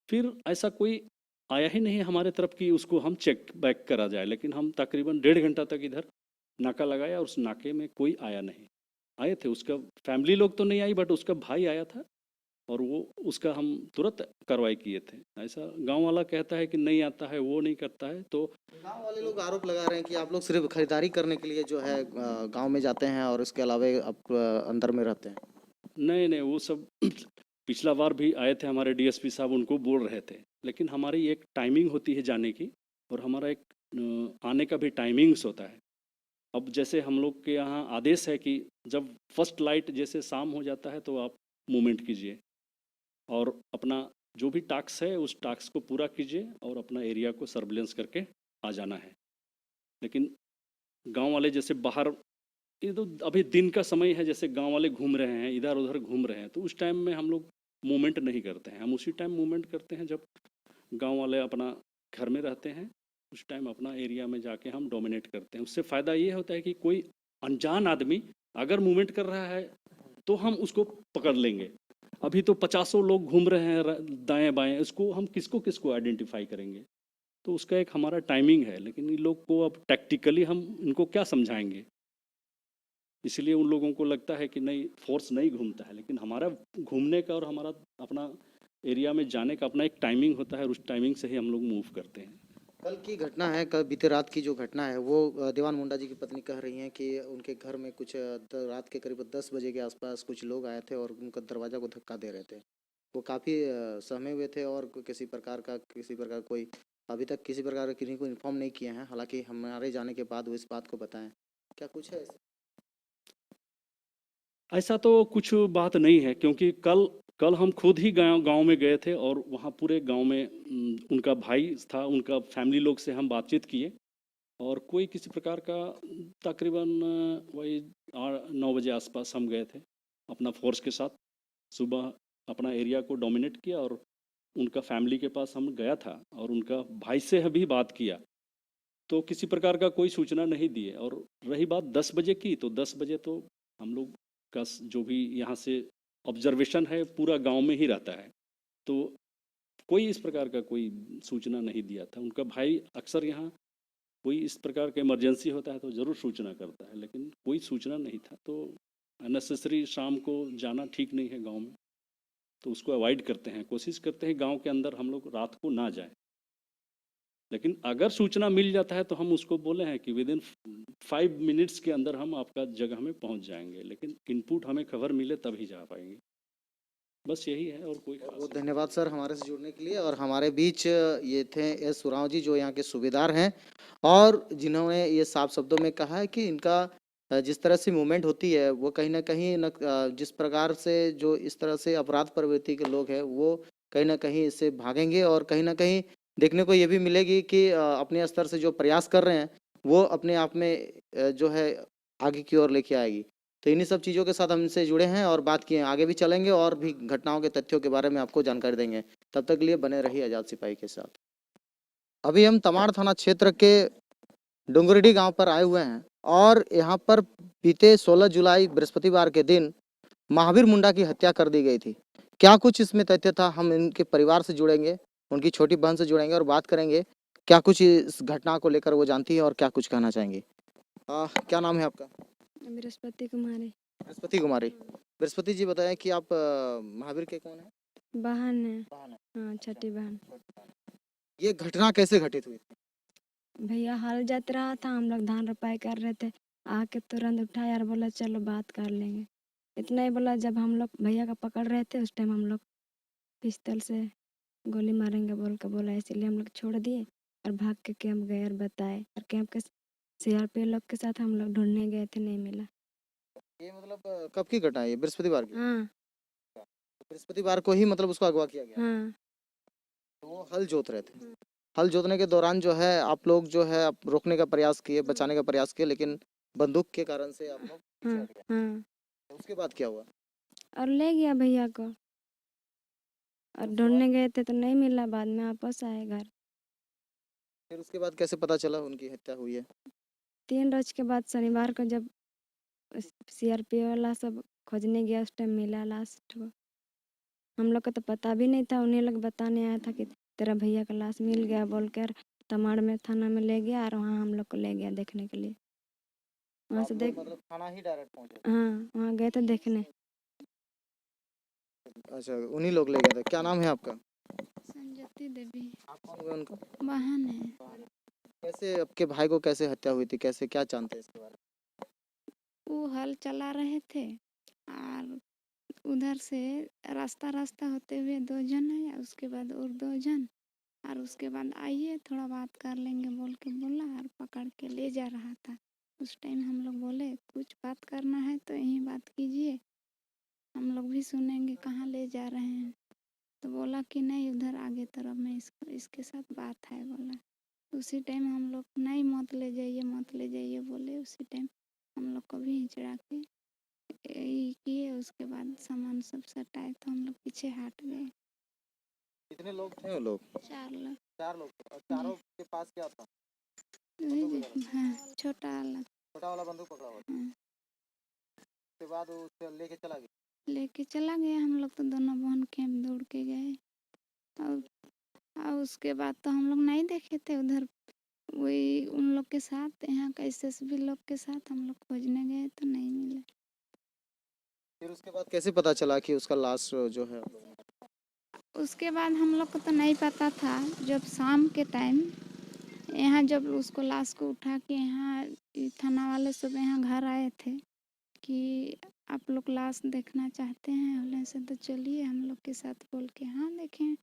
Speaker 8: फिर ऐसा कोई आया ही नहीं हमारे तरफ कि उसको हम चेक बैक करा जाए, लेकिन हम तकरीबन 1.5 घंटा तक इधर नाका लगाया और उस नाके में कोई आया नहीं। आए थे उसका फैमिली लोग तो नहीं आई, बट उसका भाई आया था और वो उसका हम तुरंत कार्रवाई किए थे। ऐसा गांव वाला कहता है कि नहीं आता है, वो नहीं करता है। तो
Speaker 2: गांव वाले लोग आरोप लगा रहे हैं कि आप लोग सिर्फ खरीदारी करने के लिए जो है गांव में जाते हैं और इसके अलावा आप अंदर में रहते हैं।
Speaker 8: नहीं, वो सब पिछला बार भी आए थे हमारे डीएसपी साहब, उनको बोल रहे थे लेकिन हमारी एक टाइमिंग होती है जाने की, और हमारा एक आने का भी टाइमिंग्स होता है। अब जैसे हम लोग के यहाँ आदेश है कि जब फर्स्ट लाइट जैसे शाम हो जाता है तो आप मूवमेंट कीजिए और अपना जो भी टास्क है उस टास्क को पूरा कीजिए और अपना एरिया को सर्विलेंस करके आ जाना है। लेकिन गांव वाले जैसे बाहर, ये तो अभी दिन का समय है, जैसे गांव वाले घूम रहे हैं, इधर उधर घूम रहे हैं, तो उस टाइम में हम लोग मूवमेंट नहीं करते हैं। हम उसी टाइम मूवमेंट करते हैं जब गांव वाले अपना घर में रहते हैं, उस टाइम अपना एरिया में जाके हम डोमिनेट करते हैं। उससे फ़ायदा ये होता है कि कोई अनजान आदमी अगर मूवमेंट कर रहा है तो हम उसको पकड़ लेंगे। अभी तो 50 लोग घूम रहे हैं दाएं बाएं, इसको हम किसको किसको आइडेंटिफाई करेंगे? तो उसका एक हमारा टाइमिंग है, लेकिन इन लोग को अब टैक्टिकली हम इनको क्या समझाएंगे? इसलिए उन लोगों को लगता है कि नहीं, फोर्स नहीं घूमता है, लेकिन हमारा घूमने का और हमारा अपना एरिया में जाने का अपना एक टाइमिंग होता है, और उस टाइमिंग से ही हम लोग मूव करते हैं।
Speaker 2: कल की घटना है, कल बीते रात की जो घटना है वो देवान मुंडा जी की पत्नी कह रही हैं कि उनके घर में कुछ रात के करीब 10 बजे के आसपास कुछ लोग आए थे और उनका दरवाज़ा को धक्का दे रहे थे। वो काफ़ी सहमे हुए थे और किसी प्रकार कोई अभी तक किसी प्रकार का किसी को इन्फॉर्म नहीं किए हैं। हालांकि हमारे जाने के बाद वो इस बात को बताएं, क्या कुछ है ऐसा?
Speaker 8: ऐसा तो कुछ बात नहीं है, क्योंकि कल कल हम खुद ही गांव में गए थे और वहाँ पूरे गांव में उनका भाई था, उनका फैमिली लोग से हम बातचीत किए, और कोई किसी प्रकार का तकरीबन वही 9 बजे आसपास हम गए थे अपना फोर्स के साथ। सुबह अपना एरिया को डोमिनेट किया और उनका फैमिली के पास हम गया था और उनका भाई से भी बात किया, तो किसी प्रकार का कोई सूचना नहीं दिए। और रही बात 10 बजे की, तो 10 बजे तो हम लोग का जो भी यहाँ से ऑब्जर्वेशन है पूरा गांव में ही रहता है, तो कोई इस प्रकार का कोई सूचना नहीं दिया था। उनका भाई अक्सर यहाँ कोई इस प्रकार का इमरजेंसी होता है तो ज़रूर सूचना करता है, लेकिन कोई सूचना नहीं था। तो अननेसेसरी शाम को जाना ठीक नहीं है गांव में, तो उसको अवॉइड करते हैं, कोशिश करते हैं गांव के अंदर हम लोग रात को ना जाएं। लेकिन अगर सूचना मिल जाता है तो हम उसको बोले हैं कि विदिन 5 मिनट्स के अंदर हम आपका जगह में पहुंच जाएंगे, लेकिन इनपुट हमें खबर मिले तभी जा पाएंगे। बस यही है, और कोई
Speaker 2: बहुत
Speaker 8: खास
Speaker 2: धन्यवाद सर हमारे से जुड़ने के लिए। और हमारे बीच ये थे एस सुराव जी, जो यहाँ के सूबेदार हैं और जिन्होंने ये साफ शब्दों में कहा है कि इनका जिस तरह से मूवमेंट होती है वो कहीं ना कहीं जिस प्रकार से जो इस तरह से अपराध प्रवृत्ति के लोग हैं वो कहीं ना कहीं इससे भागेंगे और कहीं ना कहीं देखने को ये भी मिलेगी कि अपने स्तर से जो प्रयास कर रहे हैं वो अपने आप में जो है आगे की ओर लेके आएगी। तो इन्हीं सब चीज़ों के साथ हम इनसे जुड़े हैं और बात किए हैं, आगे भी चलेंगे और भी घटनाओं के तथ्यों के बारे में आपको जानकारी देंगे। तब तक के लिए बने रहिए आज़ाद सिपाही के साथ। अभी हम तमाड़ थाना क्षेत्र के डुंगरडी गांव पर आए हुए हैं और यहाँ पर बीते 16 जुलाई बृहस्पतिवार के दिन महावीर मुंडा की हत्या कर दी गई थी। क्या कुछ इसमें तथ्य था, हम इनके परिवार से जुड़ेंगे, उनकी छोटी बहन से जुड़ेंगे और बात करेंगे क्या कुछ इस घटना को लेकर वो जानती है और क्या कुछ कहना चाहेंगे। क्या नाम है आपका?
Speaker 9: बृहस्पति कुमारी।
Speaker 2: बृहस्पति कुमारी। बृहस्पति जी बताएं कि आप महावीर के कौन है?
Speaker 9: बहन है।
Speaker 2: बहन है।
Speaker 9: हाँ, छठी बहन।
Speaker 2: ये घटना कैसे घटित हुई थी?
Speaker 9: भैया हल जात रहा था, हम लोग धान रोपाई कर रहे थे, आके तुरंत उठाया और बोला चलो बात कर लेंगे। इतना ही बोला, जब हम लोग भैया का पकड़ रहे थे उस टाइम हम लोग पिस्तौल से गोली मारेंगे बोल के बोला, इसीलिए हम लोग छोड़ दिए और भाग के कैंप गए और बताए, और कैंप के सीआरपीएफ लोग के साथ हम लोग ढूंढने गए थे, नहीं मिला।
Speaker 2: ये मतलब कब की घटना है ये? बृहस्पतिवार की?
Speaker 9: हाँ
Speaker 2: बृहस्पतिवार को ही मतलब उसको अगवा किया गया?
Speaker 9: हाँ।
Speaker 2: तो वो हल जोत रहे थे। हल जोतने के दौरान जो है आप लोग जो है आप रोकने का प्रयास किए, बचाने का प्रयास किए, लेकिन बंदूक के कारण से आप लोग पीछे
Speaker 9: हाँ
Speaker 2: हट गए।
Speaker 9: हाँ।
Speaker 2: तो उसके बाद क्या हुआ?
Speaker 9: और ले गया भैया को, और ढूंढने गए थे तो नहीं मिला, बाद में वापस आए घर।
Speaker 2: फिर उसके बाद कैसे पता चला उनकी हत्या हुई है?
Speaker 9: 3 रोज के बाद शनिवार को जब सीआरपीएफ वाला सब खोजने गया उस टाइम मिला लास्ट को। हम लोग को तो पता भी नहीं था, उन्हीं लोग बताने आया था कि तेरा भैया का लाश मिल गया बोल कर तमाड़ में थाना में ले गया, और वहाँ हम लोग को ले गया देखने के लिए। वहाँ से देख,
Speaker 2: मतलब थाना ही डायरेक्ट पहुंचे?
Speaker 9: हाँ वहाँ गए थे देखने।
Speaker 2: अच्छा, उन्हीं लोग ले गए थे। क्या नाम है आपका?
Speaker 9: संजती देवी।
Speaker 2: आप कौन हुए उनका?
Speaker 9: बहन है।
Speaker 2: कैसे आपके भाई को कैसे हत्या हुई थी, कैसे क्या जानते हैं इसके बारे में?
Speaker 9: वो हल चला रहे थे और उधर से रास्ता होते हुए 2 जन है, उसके बाद और 2 जन और उसके बाद आइए थोड़ा बात कर लेंगे बोल के बोला और पकड़ के ले जा रहा था। उस टाइम हम लोग बोले कुछ बात करना है तो यहीं बात कीजिए, हम लोग भी सुनेंगे कहाँ ले जा रहे हैं। तो बोला कि नहीं उधर आगे तरफ में इसके साथ बात है बोला। उसी टाइम हम लोग नहीं मत ले जाइए बोले। उसी टाइम हम लोग को भी हिचड़ा के यही किए। उसके बाद सामान सब सटाए तो हम लोग पीछे हट गए।
Speaker 2: कितने लोग थे वो लोग?
Speaker 9: 4 लोग।
Speaker 2: 4 लोग थे और चारों के पास क्या था?
Speaker 9: हाँ, छोटा वाला।
Speaker 2: छोटा वाला बंदूक पकड़ा हुआ था।
Speaker 9: हाँ,
Speaker 2: उसके बाद वो उसे लेके चला गया।
Speaker 9: लेके चला गया। हम लोग तो दोनों बहन कैंप दौड़ के गए और उसके बाद तो हम लोग नहीं देखे थे उधर। वही उन लोग के साथ यहाँ का एसएसबी लोग के साथ हम लोग खोजने गए तो नहीं मिले।
Speaker 2: फिर उसके बाद कैसे पता चला कि उसका लाश जो है?
Speaker 9: उसके बाद हम लोग को तो नहीं पता था। जब शाम के टाइम यहाँ जब उसको लाश को उठा के यहाँ थाना वाले सब यहाँ घर आए थे कि आप लोग लाश देखना चाहते हैं बोले से तो चलिए हम लोग के साथ बोल के हाँ देखें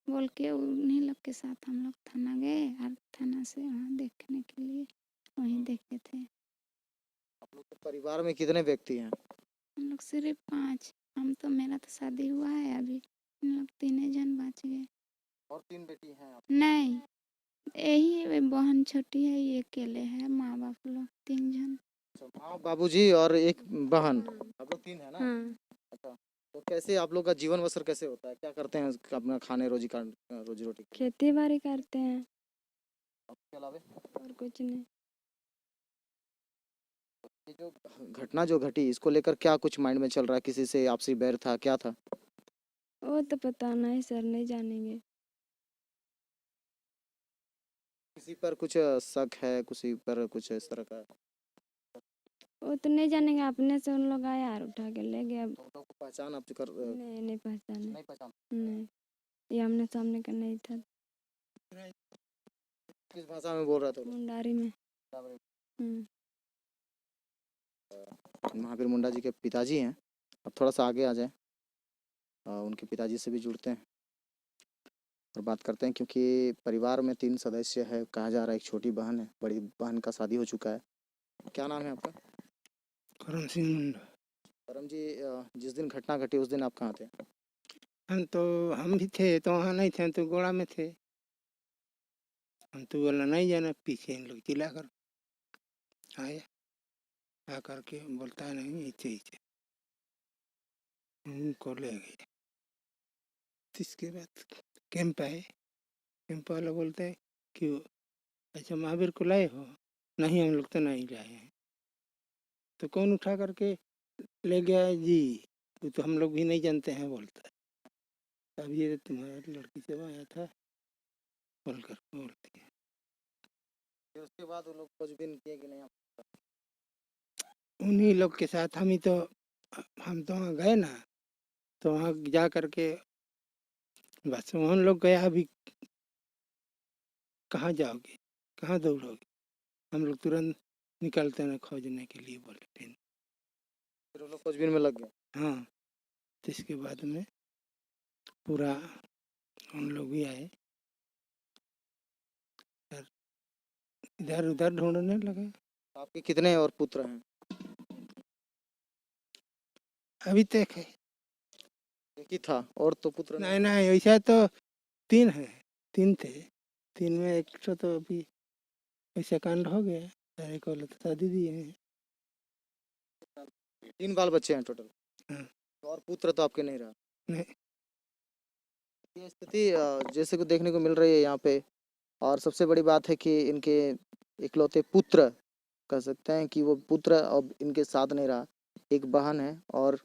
Speaker 9: बोल के उन्हीं लोग के साथ हम लोग थाना गए और थाना से वहाँ देखने के लिए वहीं देखे थे।
Speaker 2: आप लोग के परिवार में कितने व्यक्ति हैं?
Speaker 9: हम लोग सिर्फ 5। हम तो मेरा तो शादी हुआ है अभी। हम लोग 3 जन बच गए।
Speaker 2: और 3 बेटी हैं आप?
Speaker 9: नहीं, यही बहन छोटी है, ये अकेले है। माँ बाप लोग 3 जन।
Speaker 2: माँ बाबूजी और एक बहन, आप लोग 3 है ना?
Speaker 9: हाँ,
Speaker 2: अच्छा, तो कैसे आप लोग का जीवन बसर कैसे होता है? क्या करते हैं अपना खाने रोजी रोटी?
Speaker 9: खेती बाड़ी करते हैं
Speaker 2: उसके अलावा
Speaker 9: और कुछ नहीं।
Speaker 2: ये जो घटना जो घटी इसको लेकर क्या कुछ माइंड में चल रहा है? किसी से आपसी बैर था, क्या था?
Speaker 9: वो तो पता नहीं सर, नहीं जानेंगे।
Speaker 2: किसी पर कुछ शक है, किसी पर कुछ इस तरह का?
Speaker 9: वो तो नहीं जानेंगे। अपने से उन लोग आया और उठा के ले गया।
Speaker 2: तो उन लोगों को पहचान आप कर
Speaker 9: नहीं पहचाने।
Speaker 2: नहीं पहचान?
Speaker 9: नहीं, ये आमने सामने का नहीं था।
Speaker 2: किस भाषा में बोल रहा था?
Speaker 9: मुंडारी में।
Speaker 2: महावीर मुंडा जी के पिताजी हैं। अब थोड़ा सा आगे आ जाए, उनके पिताजी से भी जुड़ते हैं और बात करते हैं, क्योंकि परिवार में 3 सदस्य है कहा जा रहा है। एक छोटी बहन है, बड़ी बहन का शादी हो चुका है। क्या नाम है आपका?
Speaker 10: करम सिंह मुंडा।
Speaker 2: करम जी, जिस दिन घटना घटी उस दिन आप कहाँ थे?
Speaker 10: हम भी थे तो वहाँ नहीं थे, हम तो गोड़ा में थे। हम तो बोला नहीं जाना, पीछे इन लोग चिल्ला कर आया। आ करके बोलता है नहीं इसे इसे उनको ले गए। इसके बाद कैंप आए। कैंप वाला बोलता है कि अच्छा महावीर को लाए हो? नहीं हम लोग तो नहीं लाए हैं। तो कौन उठा करके ले गया जी? वो तो हम लोग भी नहीं जानते हैं बोलता है। तब ये तुम्हारा लड़की से आया था बोलकर बोलती है।
Speaker 2: फिर उसके बाद वो लोग खोजबीन किए कि नहीं?
Speaker 10: उन्हीं लोग के साथ हम तो वहाँ गए ना, तो वहाँ जा करके बस उन लोग गया। अभी कहाँ जाओगे, कहाँ दौड़ोगे? हम लोग तुरंत निकलते ना खोजने के लिए बोले।
Speaker 2: फिर वो लोग खोजबीन में लग गए।
Speaker 10: हाँ, तो इसके बाद में पूरा उन लोग भी आए, इधर उधर ढूंढने लगे।
Speaker 2: आपके कितने और पुत्र हैं?
Speaker 10: अभी तक है
Speaker 2: एक ही था और तो पुत्र
Speaker 10: नहीं नहीं, ऐसा तो 3 है। 3 थे, 3 में एक तो अभी ऐसा कांड हो गया। सारे को तो शादी दिए हैं।
Speaker 2: 3 बाल बच्चे हैं टोटल।
Speaker 10: हाँ।
Speaker 2: और पुत्र तो आपके नहीं रहा?
Speaker 10: नहीं।
Speaker 2: ये स्थिति जैसे को देखने को मिल रही है यहाँ पे। और सबसे बड़ी बात है कि इनके इकलौते पुत्र, कह सकते हैं कि वो पुत्र अब इनके साथ नहीं रहा। एक बहन है और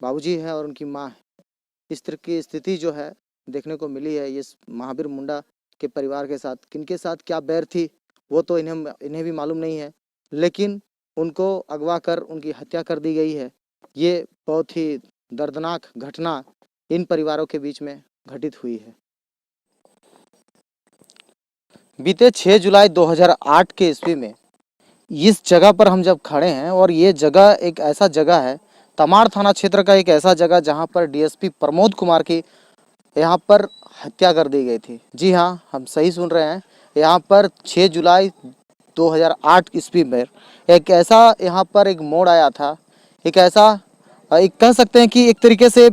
Speaker 2: बाबूजी है और उनकी माँ है। इस तरह की स्थिति जो है देखने को मिली है। ये महावीर मुंडा के परिवार के साथ किनके साथ क्या बैर थी वो तो इन्हें भी मालूम नहीं है, लेकिन उनको अगवा कर उनकी हत्या कर दी गई है। ये बहुत ही दर्दनाक घटना इन परिवारों के बीच में घटित हुई है। बीते 6 जुलाई 2008 के ईस्वी में इस जगह पर हम जब खड़े हैं, और ये जगह एक ऐसा जगह है, तमाड़ थाना क्षेत्र का एक ऐसा जगह जहां पर डीएसपी प्रमोद कुमार की यहाँ पर हत्या कर दी गई थी। जी हाँ, हम सही सुन रहे हैं। यहाँ पर 6 जुलाई 2008 ईस्वी में एक ऐसा यहाँ पर एक मोड़ आया था, एक ऐसा एक कह सकते हैं कि एक तरीके से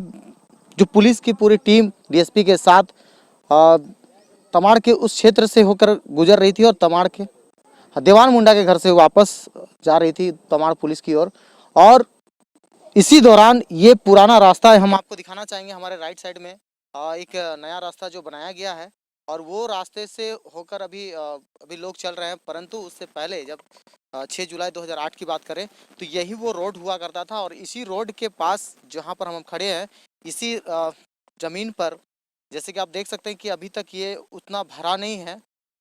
Speaker 2: जो पुलिस की पूरी टीम डीएसपी के साथ तमाड़ के उस क्षेत्र से होकर गुजर रही थी और तमाड़ के देवान मुंडा के घर से वापस जा रही थी तमाड़ पुलिस की ओर। और इसी दौरान ये पुराना रास्ता है, हम आपको दिखाना चाहेंगे हमारे राइट साइड में एक नया रास्ता जो बनाया गया है और वो रास्ते से होकर अभी लोग चल रहे हैं। परंतु उससे पहले जब 6 जुलाई 2008 की बात करें तो यही वो रोड हुआ करता था और इसी रोड के पास जहाँ पर हम खड़े हैं, इसी ज़मीन पर जैसे कि आप देख सकते हैं कि अभी तक ये उतना भरा नहीं है।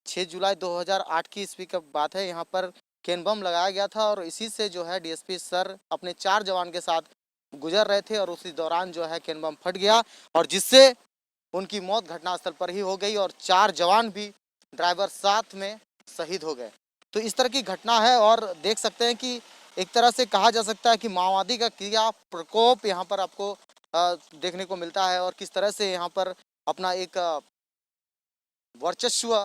Speaker 2: 6 जुलाई 2008 की ईस्वी का बात है। यहाँ पर केन बम लगाया गया था और इसी से जो है डीएसपी सर अपने 4 जवान के साथ गुजर रहे थे और उसी दौरान जो है केन बम फट गया और जिससे उनकी मौत घटनास्थल पर ही हो गई और 4 जवान भी ड्राइवर साथ में शहीद हो गए। तो इस तरह की घटना है और देख सकते हैं कि एक तरह से कहा जा सकता है कि माओवादी का क्या प्रकोप यहाँ पर आपको देखने को मिलता है और किस तरह से यहाँ पर अपना एक वर्चस्व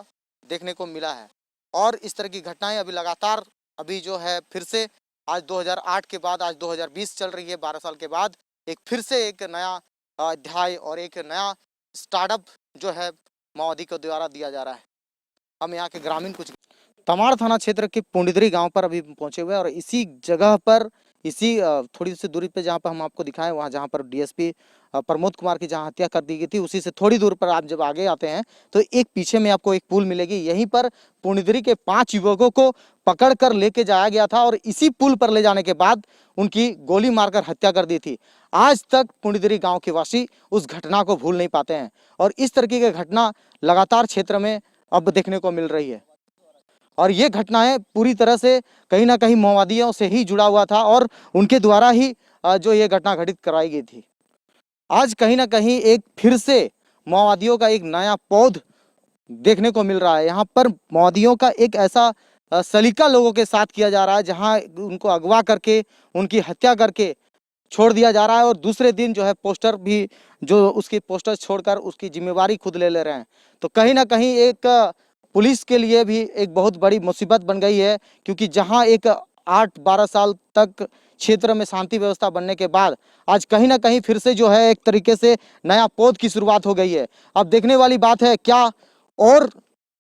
Speaker 2: देखने को मिला है। और इस तरह की घटनाएं अभी लगातार अभी जो है फिर से आज 2008 के बाद आज 2020 चल रही है, 12 साल के बाद एक फिर से एक नया अध्याय और एक नया स्टार्टअप जो है माओवादी के द्वारा दिया जा रहा है। हम यहाँ के ग्रामीण कुछ तमाड़ थाना क्षेत्र के पुंडिदरी गांव पर अभी पहुंचे हुए हैं और इसी जगह पर इसी थोड़ी सी दूरी पे जहाँ पर हम आपको दिखाएं वहाँ जहाँ पर डीएसपी प्रमोद कुमार की जहाँ हत्या कर दी गई थी उसी से थोड़ी दूर पर आप जब आगे आते हैं तो एक पीछे में आपको एक पुल मिलेगी। यहीं पर पुंडिदरी के 5 युवकों को पकड़ कर लेके जाया गया था और इसी पुल पर ले जाने के बाद उनकी गोली मारकर हत्या कर दी थी। आज तक पुंडिदरी गाँव के वासी उस घटना को भूल नहीं पाते हैं और इस तरीके की घटना लगातार क्षेत्र में अब देखने को मिल रही है और ये घटनाएं पूरी तरह से कहीं ना कहीं माओवादियों से ही जुड़ा हुआ था और उनके द्वारा ही जो ये घटना घटित कराई गई थी। आज कहीं ना कहीं एक फिर से माओवादियों का एक नया पौध देखने को मिल रहा है। यहाँ पर माओवादियों का एक ऐसा सलीका लोगों के साथ किया जा रहा है जहाँ उनको अगवा करके उनकी हत्या करके छोड़ दिया जा रहा है और दूसरे दिन जो है पोस्टर भी जो उसकी पोस्टर छोड़कर उसकी जिम्मेवारी खुद ले रहे हैं। तो कहीं ना कहीं एक पुलिस के लिए भी एक बहुत बड़ी मुसीबत बन गई है क्योंकि जहां एक 8-12 साल तक क्षेत्र में शांति व्यवस्था बनने के बाद आज कहीं ना कहीं फिर से जो है एक तरीके से नया पौध की शुरुआत हो गई है। अब देखने वाली बात है क्या और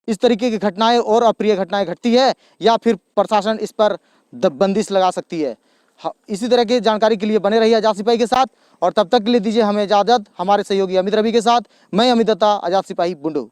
Speaker 2: इस तरीके की घटनाएं और अप्रिय घटनाएं घटती है या फिर प्रशासन इस पर बंदिश लगा सकती है। इसी तरह की जानकारी के लिए बने रहिए आजाद सिपाही के साथ और तब तक के लिए दीजिए हमें इजाजत। हमारे सहयोगी अमित रवि के साथ मैं अमित दत्ता, आजाद सिपाही बुंडू।